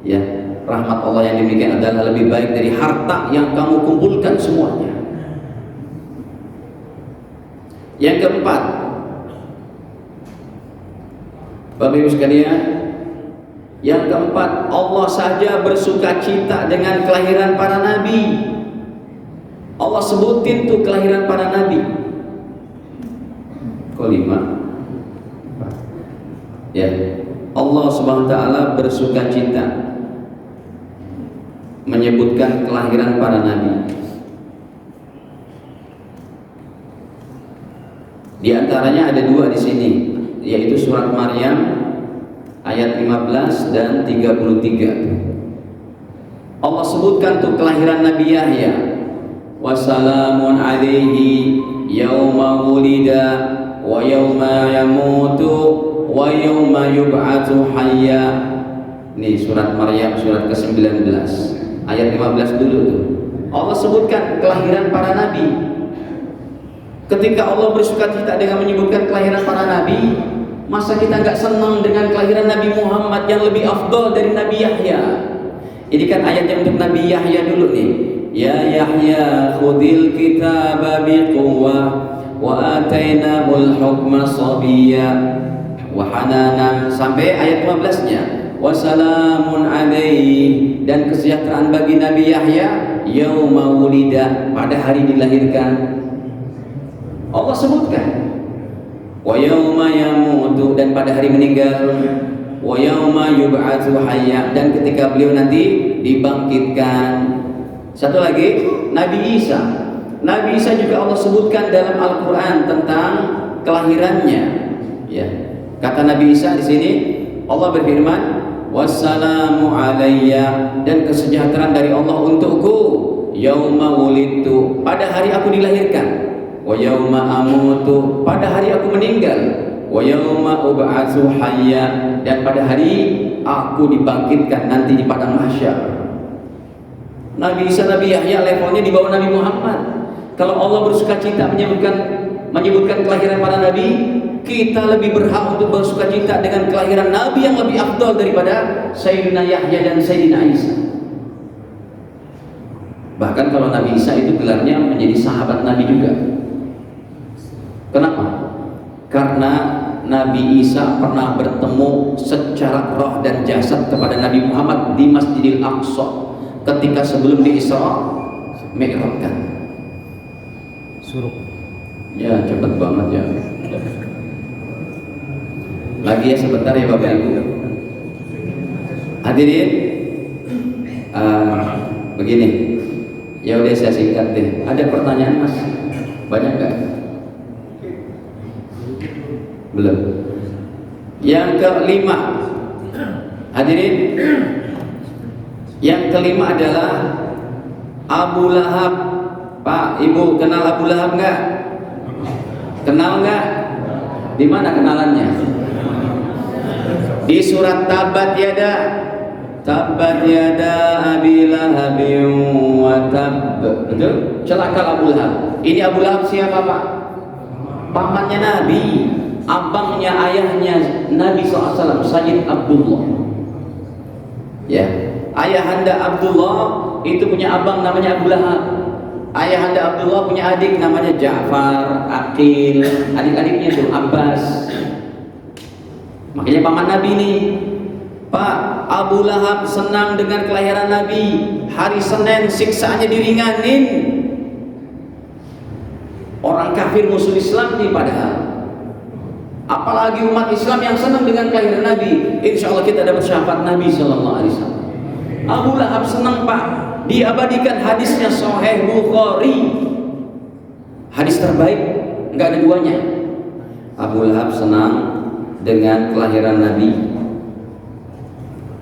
Ya, rahmat Allah yang demikian adalah lebih baik dari harta yang kamu kumpulkan semuanya. Yang keempat, Bapak Ibu sekalian, yang keempat, Allah saja bersuka cita dengan kelahiran para nabi. Allah sebutin tuh kelahiran para nabi. Kelima, ya, Allah Subhanahu wa taala bersuka cita menyebutkan kelahiran para nabi. Di antaranya ada dua di sini, yaitu surat Maryam ayat 15 dan 33. Allah sebutkan tuh kelahiran Nabi Yahya. Wassalamun alaihi yauma wulida wa yauma yamutu wa yauma yub'atsu hayya. Ini surat Maryam surat ke-19 ayat 15 dulu tuh. Allah sebutkan kelahiran para nabi. Ketika Allah bersuka cita dengan menyebutkan kelahiran para nabi, masa kita nggak senang dengan kelahiran Nabi Muhammad yang lebih afdal dari Nabi Yahya? Ini kan ayatnya untuk Nabi Yahya dulu nih. Ya Yahya khudil kitaba biquwwah wa atainahul hukma sabiyya wa hananan, sampai ayat 15-nya. Wassalamun alaihi, dan kesejahteraan bagi Nabi Yahya yauma wulida, pada hari dilahirkan. Allah sebutkan wa yauma yamutu, dan pada hari meninggal, wa yauma yub'atsu hayya, dan ketika beliau nanti dibangkitkan. Satu lagi, Nabi Isa. Nabi Isa juga Allah sebutkan dalam Al-Qur'an tentang kelahirannya. Ya. Kata Nabi Isa di sini, Allah berfirman, wassalamu alayya, dan kesejahteraan dari Allah untukku, yauma wulidtu, pada hari aku dilahirkan, wa yauma amutu, pada hari aku meninggal, wa yauma ub'atsu hayya, dan pada hari aku dibangkitkan nanti di padang mahsyar. Nabi Isa, Nabi Yahya levelnya di bawah Nabi Muhammad. Kalau Allah bersuka cita menyebutkan kelahiran para nabi, kita lebih berhak untuk bersuka cita dengan kelahiran nabi yang lebih afdal daripada Sayyidina Yahya dan Sayyidina Isa. Bahkan kalau Nabi Isa itu gelarnya menjadi sahabat Nabi juga. Kenapa? Karena Nabi Isa pernah bertemu secara roh dan jasad kepada Nabi Muhammad di Masjidil Aqsa ketika sebelum di Isra Mi'rajkan. Suruh. Ya, cepat banget ya. Lagi ya sebentar ya Bapak Ibu. Hadirin, begini. Ya udah saya singkat deh. Ada pertanyaan Mas? Banyak nggak? Belum. Yang kelima, hadirin, yang kelima adalah Abu Lahab. Pak, Ibu kenal Abu Lahab nggak? Kenal nggak? Di mana kenalannya? Di surat Tabat Yada. Tabat yada Abi Lahabin wa tab. Betul? Celaka Abu Lahab. Ini Abu Lahab siapa Pak? Pamannya Nabi, abangnya ayahnya Nabi SAW, Sayyid Abdullah. Ya, ayahanda Abdullah itu punya abang namanya Abu Lahab. Ayahanda Abdullah punya adik namanya Ja'far, Aqil, adik-adiknya itu Abbas. Makanya paman Nabi nih, Pak, Abu Lahab senang dengan kelahiran Nabi. Hari Senin siksaannya diringanin. Orang kafir musuh Islam nih padahal. Apalagi umat Islam yang senang dengan kelahiran Nabi. Insya Allah kita dapat syafaat Nabi Sallallahu Alaihi Wasallam. Abu Lahab senang, Pak. Diabadikan hadisnya Sahih Bukhari. Hadis terbaik, nggak ada duanya. Abu Lahab senang dengan kelahiran Nabi,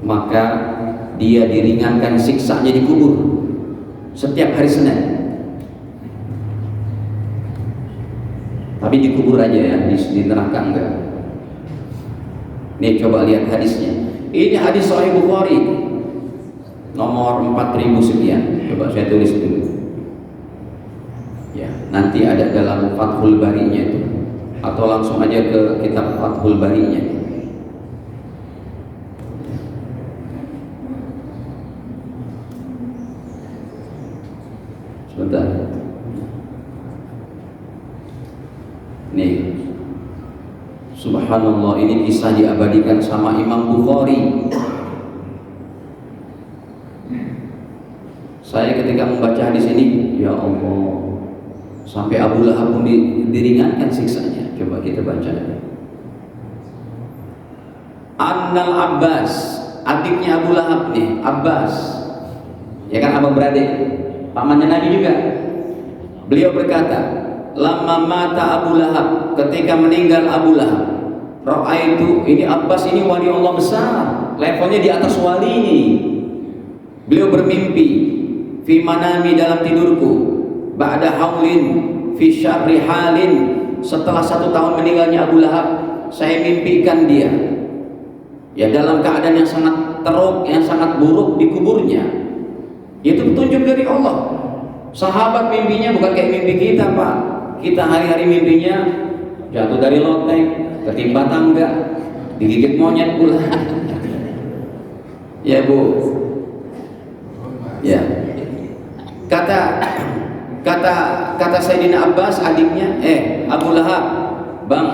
maka dia diringankan siksanya di kubur setiap hari Senin. Tapi di kubur aja ya, di neraka enggak. Nih coba lihat hadisnya. Ini hadis Sahih Bukhari nomor 4000 sekian. Coba saya tulis dulu. Ya, nanti ada dalam Fathul Bari-nya itu. Atau langsung aja ke kitab Fathul Bari-nya. Sebentar. Nih, subhanallah, ini kisah diabadikan sama Imam Bukhari. Saya ketika membaca hadis ini, ya Allah, sampai Abu Lahab pun diringankan siksanya. Coba kita baca. Annal Abbas, adiknya Abu Lahab nih, Abbas, ya kan, abang beradik, pamannya Nabi juga. Beliau berkata, lama mata Abu Lahab, ketika meninggal Abu Lahab, ra'aitu, ini Abbas ini wali Allah besar, levelnya di atas wali ini. Beliau bermimpi, fi manami, dalam tidurku, ba'da haulin fi syarri halin, setelah 1 tahun meninggalnya Abu Lahab, saya mimpikan dia ya dalam keadaan yang sangat teruk, yang sangat buruk di kuburnya. Itu petunjuk dari Allah. Sahabat mimpinya bukan kayak mimpi kita, Pak. Kita hari-hari mimpinya jatuh dari loteng, ketimpa tangga, digigit monyet pula. Ya Bu, ya. Kata Sayyidina Abbas, adiknya, Abu Lahab, bang,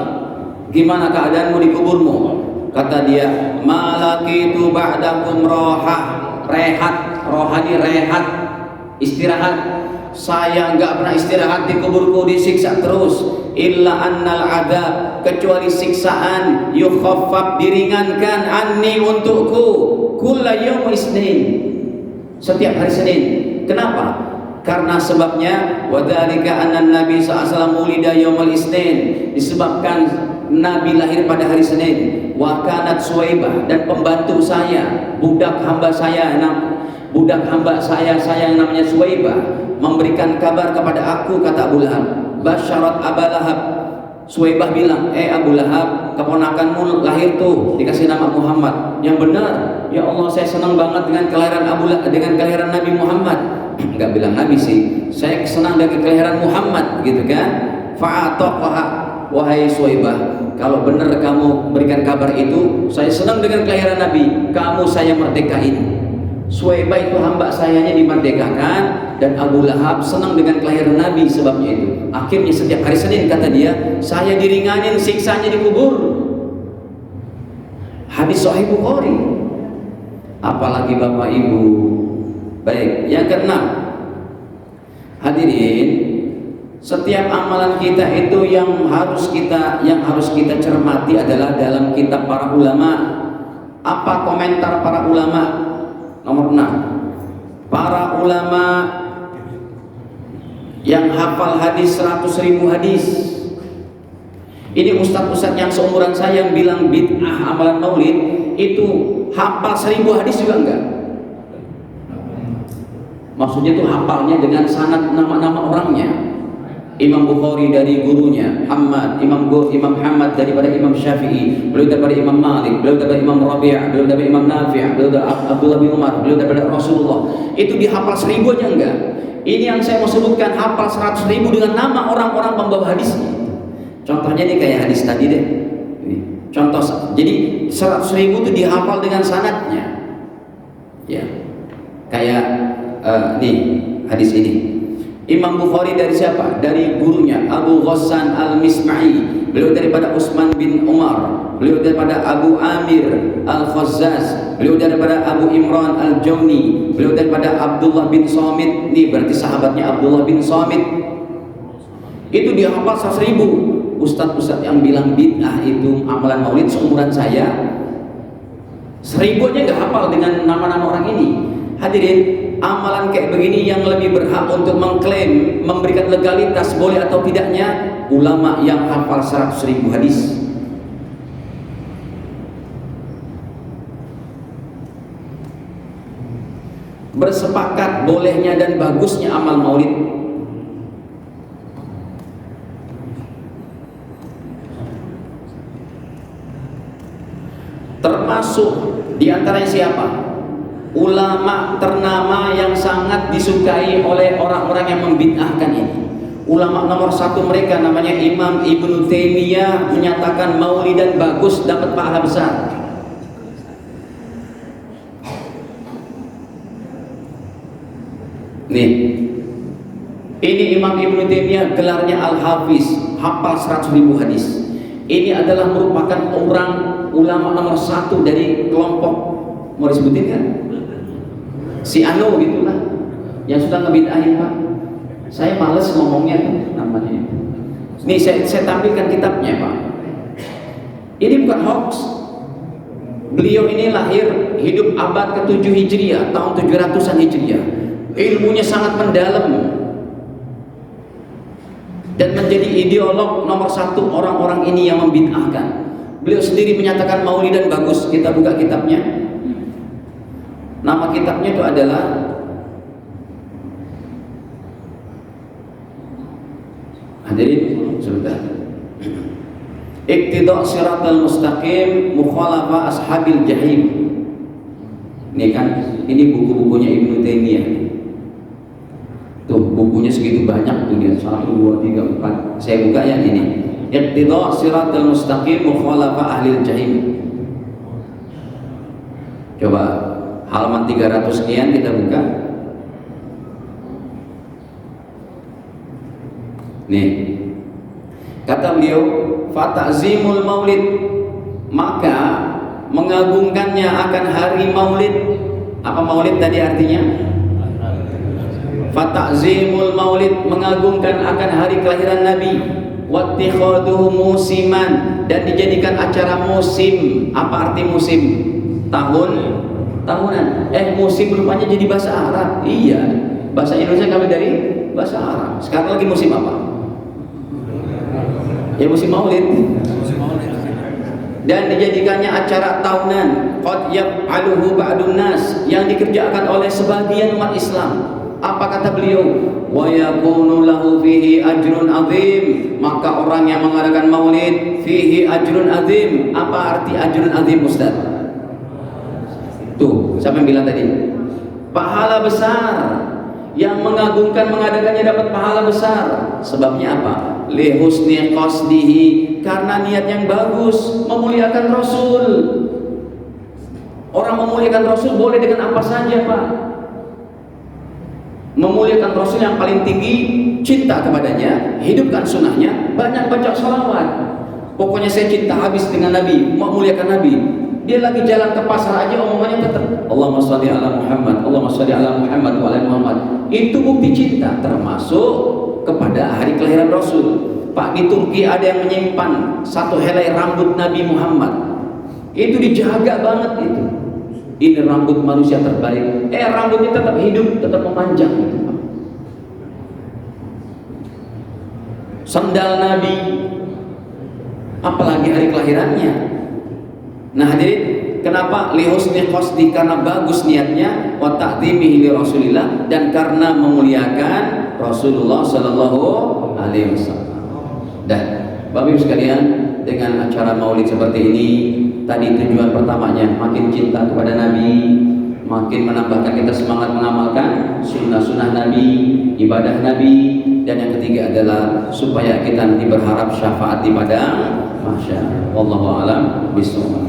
gimana keadaanmu di kuburmu? Kata dia, malakitu ba'dakum rohah, rehat, rohani rehat, istirahat. Saya nggak pernah istirahat di kuburku, disiksa terus. Illa annal adab, kecuali siksaan, yukhaffaf, diringankan, anni, untukku, kulla yaum isnin, setiap hari Senin. Kenapa? Karena sebabnya wadzalika anna Nabi SAW ulida yaumul isnin, disebabkan Nabi lahir pada hari Senin. Wa kanat Suwaibah, dan pembantu saya, budak hamba saya yang namanya Suwaibah, memberikan kabar kepada aku, kata Abu Lahab. Basyarat Abu Lahab, Suwaibah bilang, Abu Lahab, keponakanmu lahir tuh, dikasih nama Muhammad. Yang benar, ya Allah, saya senang banget dengan kelahiran dengan kelahiran Nabi Muhammad. Enggak bilang Nabi sih, saya senang dengan kelahiran Muhammad, gitu kan? Fa'ataqaha, wahai Suwaibah, kalau benar kamu berikan kabar itu, saya senang dengan kelahiran Nabi, kamu saya merdekain. Suwaibah itu hamba sayanya dimerdekakan, dan Abu Lahab senang dengan kelahiran Nabi, sebabnya itu. Akhirnya setiap hari Senin, kata dia, saya diringanin siksanya di kubur. Hadis Sahih Bukhari. Apalagi Bapak Ibu. Baik, yang keenam, hadirin, setiap amalan kita itu yang harus kita cermati adalah dalam kitab para ulama. Apa komentar para ulama? Nomor 6, para ulama yang hafal hadis 100.000 hadis. Ini ustadz-ustadz yang seumuran saya yang bilang bid'ah amalan maulid itu hafal 1000 hadis juga enggak. Maksudnya itu hafalnya dengan sanad nama-nama orangnya. Imam Bukhari dari gurunya Hamad, Imam Hamad daripada Imam Syafi'i, beliau daripada Imam Malik, beliau daripada Imam Rabi', beliau daripada Imam Nafi', beliau daripada Abdullah bin Umar, beliau daripada Rasulullah. Itu dihafal 1000 aja enggak. Ini yang saya mau sebutkan, hafal 100.000 dengan nama orang-orang pembawa hadisnya. Contohnya nih kayak hadis tadi deh. Ini contoh. Jadi 100.000 itu dihafal dengan sanadnya. Ya. Kayak nih hadis ini. Imam Bukhari dari siapa? Dari gurunya Abu Ghassan Al-Misma'i. Beliau daripada Utsman bin Umar. Beliau daripada Abu Amir Al-Khazzaz. Beliau daripada Abu Imran Al-Jawni. Beliau daripada Abdullah bin Samit. Ini berarti sahabatnya Abdullah bin Samit. Itu dia hafal 100.000. Ustadz-ustadz yang bilang bid'ah itu amalan maulid seumuran saya, 1.000 aja nggak hafal dengan nama-nama orang ini. Hadirin, amalan kayak begini yang lebih berhak untuk mengklaim, memberikan legalitas boleh atau tidaknya, ulama yang hafal 100.000 hadis. Bersepakat bolehnya dan bagusnya amal maulid. Termasuk diantaranya siapa? Ulama ternama yang sangat disukai oleh orang-orang yang membid'ahkan ini. Ulama nomor 1 mereka namanya Imam Ibnu Taimiyah, menyatakan maulidan bagus, dapat pahala besar. Nih, ini Imam Ibnu Taimiyah gelarnya Al-Hafiz, hafal 100.000 hadis. Ini adalah merupakan orang ulama nomor 1 dari kelompok, mau disebutin kan? Si Anu gitulah, yang sudah ngebid'ahin Pak. Saya males ngomongnya namanya. Nih saya tampilkan kitabnya Pak. Ini bukan hoax. Beliau ini lahir hidup abad ke-7 Hijriah, tahun 700-an Hijriah. Ilmunya sangat mendalam dan menjadi ideolog nomor 1 orang-orang ini yang membid'ahkan. Beliau sendiri menyatakan maulidan bagus. Kita buka kitabnya. Nama kitabnya itu adalah hadirin sebentar. Iqtida' Shiratal Mustaqim Mukhalafa Ashabil Jahim. Ini kan, ini buku-bukunya Ibnu Taimiyah. Tuh bukunya segitu banyak tuh dia, 1, 2, 3, 4. Saya buka yang ini. Iqtida' Shiratal Mustaqim Mukhalafa Ahlil Jahim. Coba halaman 300 sekian kita buka. Nih, kata beliau, fata'zimul maulid, maka mengagungkannya akan hari maulid. Apa maulid tadi artinya? Fata'zimul maulid, mengagungkan akan hari kelahiran Nabi. Wattikhaduhu musiman, dan dijadikan acara musim. Apa arti musim? Tahunan. Musim rupanya jadi bahasa Arab. Iya, bahasa Indonesia kami dari bahasa Arab. Sekarang lagi musim apa? Ya musim maulid. Dan dijadikannya acara tahunan. Qad yaf'aluhu ba'dun nas, yang dikerjakan oleh sebagian umat Islam. Apa kata beliau? Wa yakunu lahu fihi ajrun azim, maka orang yang mengadakan maulid fihi ajrun azim. Apa arti ajrun azim Ustaz? Tuh, siapa yang bilang tadi? Pahala besar. Yang mengagungkan mengadakannya dapat pahala besar. Sebabnya apa? Li husni qasdihi, karena niat yang bagus, memuliakan Rasul. Orang memuliakan Rasul boleh dengan apa saja Pak. Memuliakan Rasul yang paling tinggi, cinta kepadanya, hidupkan sunnahnya, banyak baca sholawat. Pokoknya saya cinta habis dengan Nabi, memuliakan Nabi. Dia lagi jalan ke pasar aja omongannya tetap Allahumma sholli ala Muhammad, Allahumma sholli ala Muhammad wa ala Muhammad. Itu bukti cinta, termasuk kepada hari kelahiran Rasul. Pak, di Turki ada yang menyimpan 1 helai rambut Nabi Muhammad. Itu dijaga banget itu. Ini rambut manusia terbaik. Rambutnya tetap hidup, tetap memanjang gitu, Pak. Sandal Nabi, apalagi hari kelahirannya. Nah hadirin, kenapa? Li husni qasdi, karena bagus niatnya, wa ta'dhimihi li Rasulillah, dan karena memuliakan Rasulullah sallallahu alaihi wasallam. Dan Bapak Ibu sekalian, dengan acara maulid seperti ini, tadi tujuan pertamanya makin cinta kepada Nabi, makin menambahkan kita semangat mengamalkan sunnah-sunnah Nabi, ibadah Nabi, dan yang ketiga adalah supaya kita nanti berharap syafaat di padang mahsyar. Wallahu a'lam bishawab.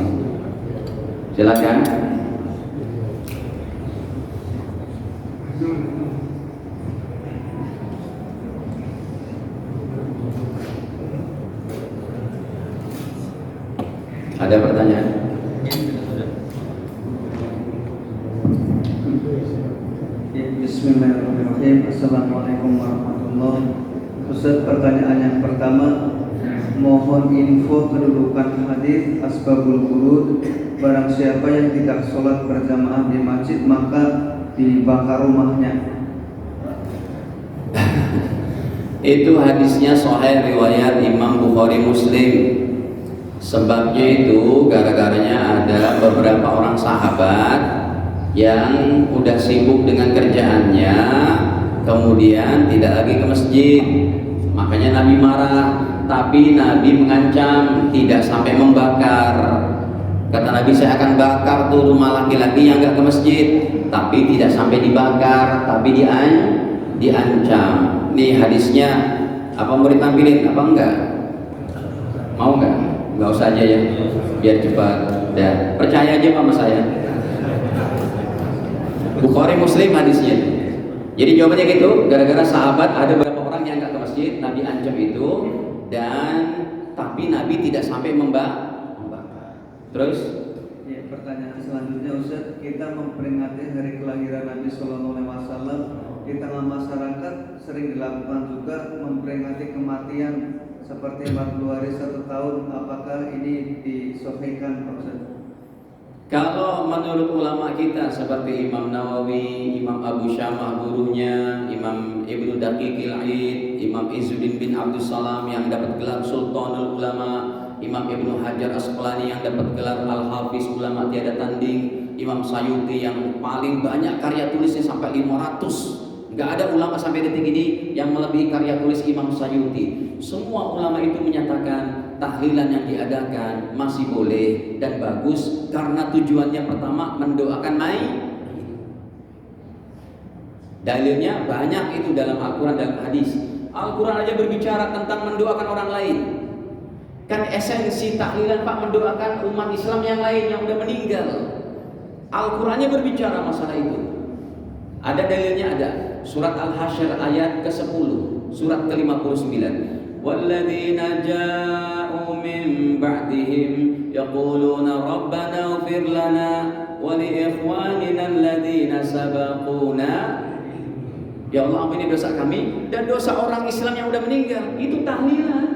Silakan. Ada pertanyaan? Bismillahirrahmanirrahim. Assalamualaikum warahmatullahi wabarakatuh. Ustaz, pertanyaan yang pertama, mohon info kedudukan hadis asbabul wurud. Barang siapa yang tidak sholat berjamaah di masjid maka dibakar rumahnya. Itu hadisnya sahih riwayat Imam Bukhari Muslim. Sebabnya itu gara-garanya ada beberapa orang sahabat yang udah sibuk dengan kerjaannya, kemudian tidak lagi ke masjid. Makanya Nabi marah, tapi Nabi mengancam tidak sampai membakar. Kata Nabi, saya akan bakar tuh rumah laki-laki yang nggak ke masjid, tapi tidak sampai dibakar, tapi diancam. Nih hadisnya, apa mau ditampilin apa enggak? Mau enggak? Enggak usah aja ya, biar cepat. Ya, percaya aja sama saya. Bukhari Muslim hadisnya. Jadi jawabannya gitu, gara-gara sahabat ada beberapa orang yang enggak ke masjid, Nabi ancam itu, dan tapi Nabi tidak sampai membakar. Terus? Ya, pertanyaan selanjutnya Ustaz, kita memperingati hari kelahiran Nabi Sallallahu Alaihi Wasallam. Di tengah masyarakat sering dilakukan juga memperingati kematian seperti 40 hari 1 tahun. Apakah ini disahihkan, Pak Ustaz? Kalau menurut ulama kita seperti Imam Nawawi, Imam Abu Syamah gurunya, Imam Ibnu Daqiqil Aid, Imam Izzuddin bin Abdul Salam yang dapat gelar Sultanul Ulama, Imam Ibnu Hajar Asqalani yang dapat gelar Al-Hafiz ulama tiada tanding, Imam Sayuti yang paling banyak karya tulisnya sampai 500. Nggak ada ulama sampai detik ini yang melebihi karya tulis Imam Sayuti. Semua ulama itu menyatakan tahlilan yang diadakan masih boleh dan bagus karena tujuannya pertama mendoakan mayit. Dalilnya banyak itu dalam Al-Quran dan hadis. Al-Quran aja berbicara tentang mendoakan orang lain. Kan esensi tahlilan Pak, mendoakan umat Islam yang lain yang udah meninggal. Al-Qurannya berbicara masalah itu. Ada dalilnya, ada surat Al-Hasyr ayat ke-10, surat ke-59. Walladzina ja'u min ba'dihim yaquluna rabbana ighfir lana wa li ikhwanina alladzina sabaquna. Ya Allah, ampuni dosa kami dan dosa orang Islam yang udah meninggal. Itu tahlilan.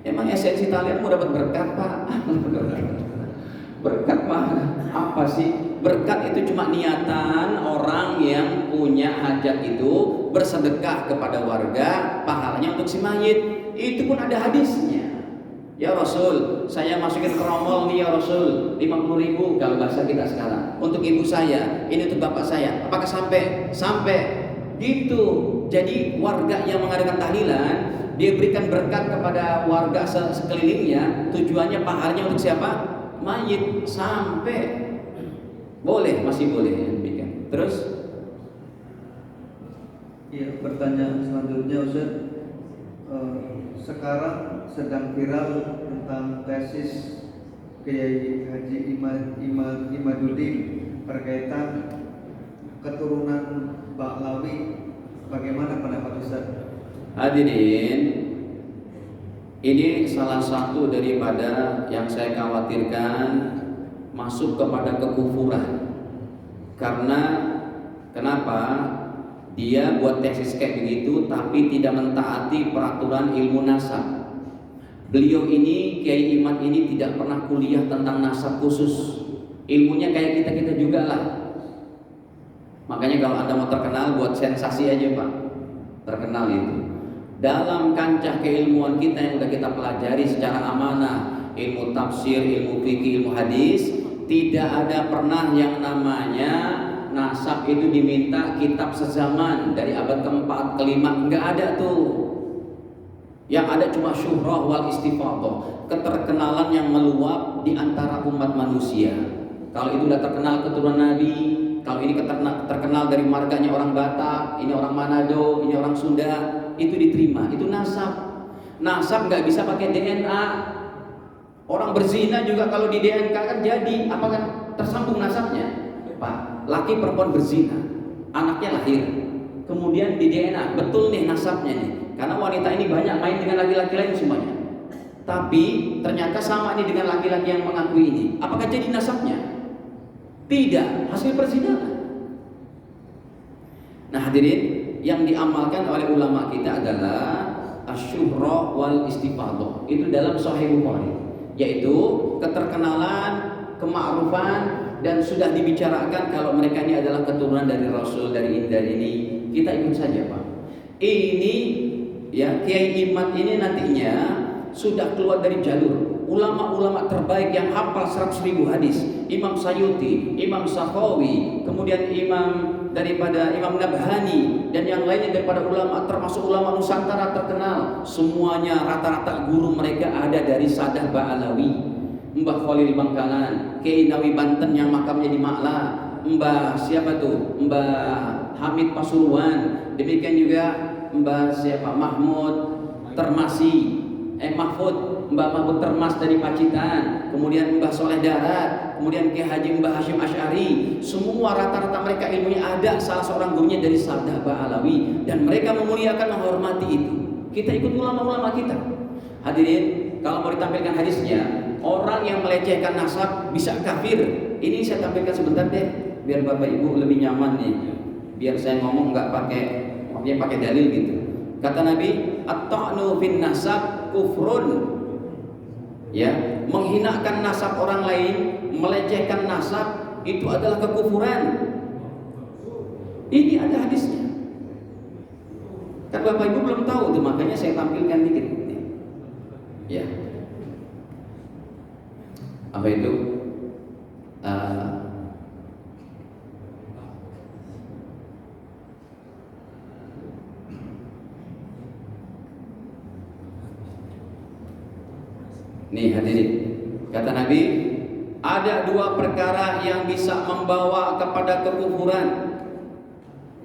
Emang esensi tahlilan mau dapat berkat, Pak? Berkat mah apa sih? Berkat itu cuma niatan orang yang punya hajat itu bersedekah kepada warga, pahalanya untuk si mayit. Itu pun ada hadisnya. Ya Rasul, saya masukin keromol nih ya Rasul, 50.000 kalau bahasa kita sekarang. Untuk ibu saya, ini untuk bapak saya. Apakah sampai? Sampai. Gitu. Jadi warga yang mengadakan tahlilan, dia berikan berkat kepada warga sekelilingnya. Tujuannya pahalanya untuk siapa? Mayit. Sampai. Boleh, masih boleh ya, demikian. Terus? Ya, pertanyaan selanjutnya Ustaz. Sekarang sedang viral tentang tesis Kiai Haji Imaduddin berkaitan keturunan Baklawi. Bagaimana pendapat Ustaz? Hadirin, ini salah satu daripada yang saya khawatirkan masuk kepada kekufuran. Karena kenapa? Dia buat tesis kayak begitu tapi tidak mentaati peraturan ilmu nasab. Beliau ini, Kiai Imad ini tidak pernah kuliah tentang nasab khusus. Ilmunya kayak kita-kita juga lah. Makanya kalau Anda mau terkenal, buat sensasi aja Pak. Terkenal itu. Dalam kancah keilmuan kita yang sudah kita pelajari secara amanah, ilmu tafsir, ilmu fikih, ilmu hadis, tidak ada pernah yang namanya nasab itu diminta kitab sezaman dari abad ke-4, ke-5, enggak ada tuh. Yang ada cuma syuhrah wal istifadah, keterkenalan yang meluap di antara umat manusia. Kalau itu udah terkenal keturunan Nabi, kalau ini terkenal dari marganya orang Batak, ini orang Manado, ini orang Sunda, itu diterima, itu nasab. Nasab nggak bisa pakai DNA. Orang berzina juga kalau di DNK kan jadi, apakah tersambung nasabnya? Pak, laki perempuan berzina, anaknya lahir, kemudian di DNA, betul nih nasabnya nih. Karena wanita ini banyak main dengan laki-laki lain semuanya. Tapi ternyata sama ini dengan laki-laki yang mengakui ini. Apakah jadi nasabnya? Tidak, hasil perzinahan. Nah hadirin, yang diamalkan oleh ulama kita adalah asyuhra wal istifadah. Itu dalam Sahih Bukhari, yaitu keterkenalan, kema'rufan, dan sudah dibicarakan kalau mereka ini adalah keturunan dari Rasul, dari ini. Kita ikut saja Pak. Ini ya, Kiai Imad ini nantinya sudah keluar dari jalur ulama-ulama terbaik yang hafal 100.000 hadis. Imam Sayuti, Imam Sakhawi, kemudian daripada Imam Nabhani, dan yang lainnya daripada ulama, termasuk ulama Nusantara terkenal. Semuanya rata-rata guru mereka ada dari Sadah Ba'alawi, Mbah Khalil Bangkalan, Kiai Nawi Banten yang makamnya di Makla, Mbah siapa tuh? Mbah Hamid Pasuruan, demikian juga Mbah siapa? Mahmud Termasi, Mbah Mahmud Termas dari Pacitan, kemudian Mbah Soleh Darat, kemudian Kiai Haji Mbah Hashim Asy'ari. Semua rata-rata mereka ilmunya ada salah seorang gurunya dari Sadah Ba'alawi, dan mereka memuliakan, menghormati itu. Kita ikut ulama-ulama kita. Hadirin, kalau mau ditampilkan hadisnya, orang yang melecehkan nasab bisa kafir. Ini saya tampilkan sebentar deh, biar Bapak Ibu lebih nyaman nih. Biar saya ngomong nggak pakai dalil gitu. Kata Nabi, at-ta'nu fin nasab kufrun. Ya, menghinakan nasab orang lain, melecehkan nasab, itu adalah kekufuran. Ini ada hadisnya. Kan Bapak Ibu belum tahu tuh, makanya saya tampilkan dikit. Ya. Apa itu? Nih hadirin, kata Nabi, ada dua perkara yang bisa membawa kepada kekufuran.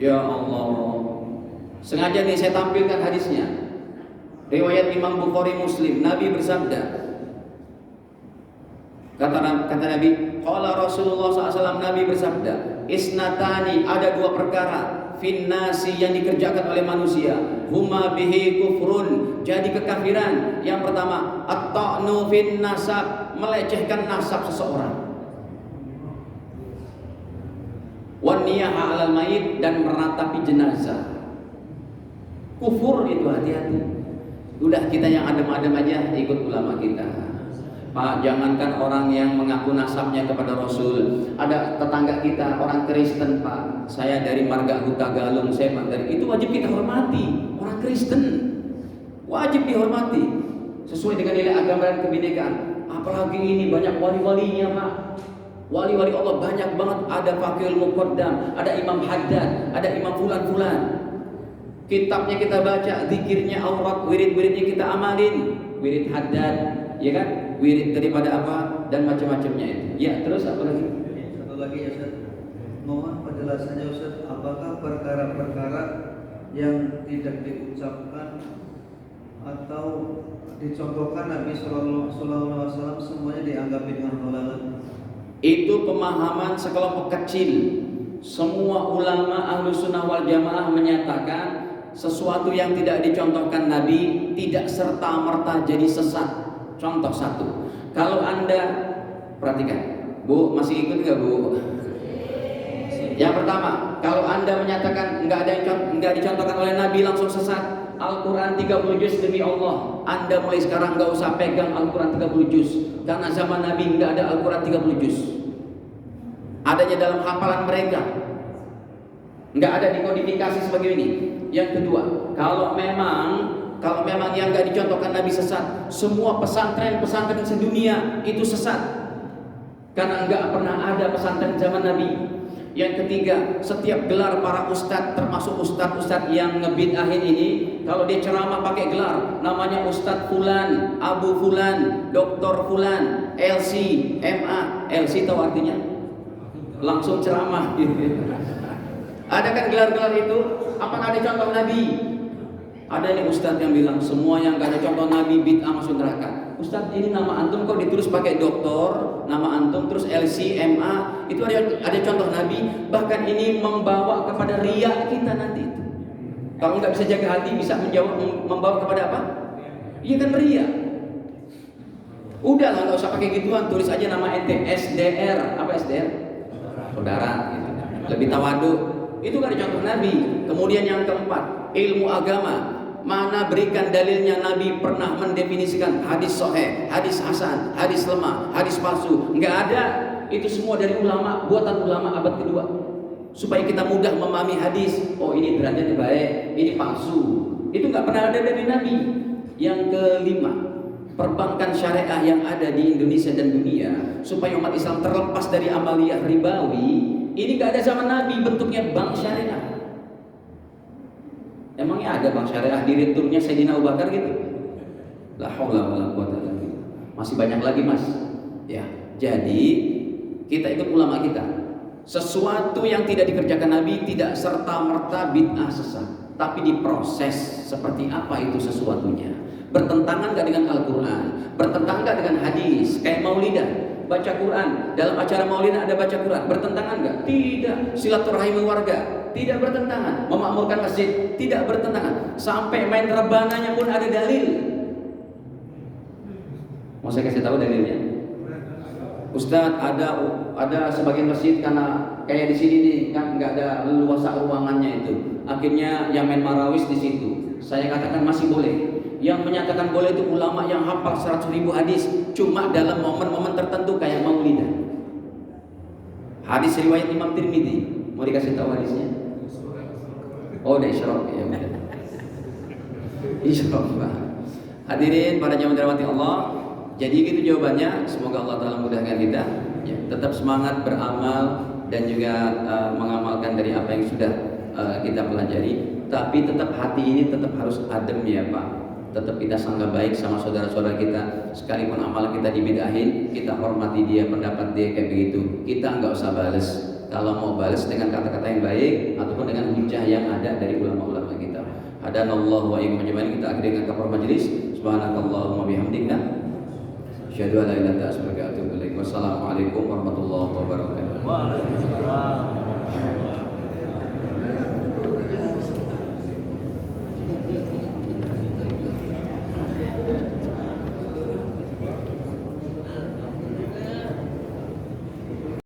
Ya Allah, sengaja nih saya tampilkan hadisnya. Riwayat Imam Bukhari Muslim, Nabi bersabda, kata Nabi, qala Rasulullah SAW, Nabi bersabda, isnatani, ada dua perkara, finnasi, yang dikerjakan oleh manusia, huma bihi kufrun, jadi kekafiran. Yang pertama, at-ta'nu fin nasab, melecehkan nasab seseorang, wan niyaha 'alal mayit, dan meratapi jenazah. Kufur itu, hati-hati. Udah, kita yang adem-adem aja ikut ulama kita. Pak, jangankan orang yang mengaku nasabnya kepada Rasul, ada tetangga kita orang Kristen Pak, saya dari Marga Huta Galung, saya Pak dari itu, wajib kita hormati. Orang Kristen wajib dihormati sesuai dengan nilai agama dan kebinekaan. Apalagi ini banyak wali-walinya Pak, wali-wali Allah banyak banget. Ada Faqihul Muqaddam, ada Imam Haddad, ada Imam Fulan-Fulan. Kitabnya kita baca, zikirnya, aurat, wirid-wiridnya kita amalin. Wirid Haddad, ya kan? Wirid daripada apa dan macam-macamnya itu. Ya, terus apa lagi? Satu lagi ya Ustaz. Mohon penjelasannya Ustaz, apakah perkara-perkara yang tidak diucapkan atau dicontohkan Nabi Sallallahu Alaihi Wasallam semuanya dianggap dengan halal? Itu pemahaman sekelompok kecil. Semua ulama ahlu sunnah wal jamaah menyatakan sesuatu yang tidak dicontohkan Nabi tidak serta-merta jadi sesat. Contoh satu, kalau Anda perhatikan, Bu, masih ikut nggak Bu? Yang pertama, kalau Anda menyatakan nggak dicontohkan oleh Nabi langsung sesat. Al-Quran 30 juz demi Allah, Anda mulai sekarang nggak usah pegang Al-Quran 30 juz, karena zaman Nabi nggak ada Al-Quran 30 juz. Adanya dalam hafalan mereka, nggak ada dikodifikasi sebagai ini. Yang kedua, kalau memang yang nggak dicontohkan Nabi sesat, semua pesantren sedunia itu sesat, karena nggak pernah ada pesantren zaman Nabi. Yang ketiga, setiap gelar para ustadz, termasuk ustadz yang ngebid'ahin ini, kalau dia ceramah pakai gelar, namanya Ustadz Fulan, Abu Fulan, Doktor Fulan, LC, MA. LC tahu artinya? Langsung ceramah. Ada kan gelar-gelar itu? Apakah ada contoh Nabi? Ada nih ustadz yang bilang semua yang gak ada contoh Nabi bid'ah masuk neraka. Ustadz, ini nama antum kok ditulis pakai doktor, nama antum terus LC, MA, itu ada contoh Nabi. Bahkan ini membawa kepada riya kita nanti itu. Kalau nggak bisa jaga hati, bisa membawa kepada apa? Iya kan, riya. Udahlah, nggak usah pakai gituan, tulis aja nama ente SDR. Apa SDR? Saudara gitu. Lebih tawadu. Itu kan contoh Nabi. Kemudian yang keempat, ilmu agama. Mana berikan dalilnya Nabi pernah mendefinisikan hadis sahih, hadis hasan, hadis lemah, hadis palsu? Enggak ada. Itu semua dari ulama, buatan ulama abad kedua. Supaya kita mudah memahami hadis. Oh, ini derajatnya baik, ini palsu. Itu nggak pernah ada dari Nabi. Yang kelima, perbankan syariah yang ada di Indonesia dan dunia supaya umat Islam terlepas dari amaliyah ribawi. Ini nggak ada zaman Nabi bentuknya bank syariah. Emangnya ada bank syariah direkturnya Sayyidina Abu Bakar gitu? La haula wala quwwata illa billah. Masih banyak lagi, Mas. Ya, jadi kita ikut ulama kita. Sesuatu yang tidak dikerjakan Nabi tidak serta-merta bid'ah sesat, tapi diproses seperti apa itu sesuatunya. Bertentangan nggak dengan Al-Quran? Bertentangan nggak dengan hadis? Kayak maulidah, baca Quran, dalam acara maulidah ada baca Quran, bertentangan nggak? Tidak. Silaturahmi warga, tidak bertentangan. Memakmurkan masjid, tidak bertentangan. Sampai main rebananya pun ada dalil. Mau saya kasih tahu dalilnya? Ustadz, ada sebagian masjid karena kayak di sini nih kan nggak ada leluasa ruangannya itu, akhirnya yang main marawis di situ. Saya katakan masih boleh. Yang menyatakan boleh itu ulama yang hafal 100.000 hadis, cuma dalam momen-momen tertentu kayak maulidah. Hadis riwayat Imam Tirmidzi, mau dikasih tahu hadisnya? Oh, udah Isyraq ya. Isyraq. Hadirin para jamaah dirahmati Allah. Jadi gitu jawabannya. Semoga Allah Ta'ala mudahkan kita ya, tetap semangat beramal dan juga mengamalkan dari apa yang sudah kita pelajari. Tapi tetap hati ini tetap harus adem ya Pak. Tetap kita sangka baik sama saudara-saudara kita. Sekalipun amalan kita dibidahin, kita hormati dia, pendapat dia kayak begitu. Kita nggak usah bales. Kalau mau bales dengan kata-kata yang baik ataupun dengan hujah yang ada dari ulama-ulama kita. Hadanallahu wa iyyakum ajmain. Kita akhiri dengan kafar majelis. Subhanakallahumma bihamdika asyhadu an la ilaha illa anta astaghfiruka wa atubu ilaik. Wassalamualaikum warahmatullahi wabarakatuh.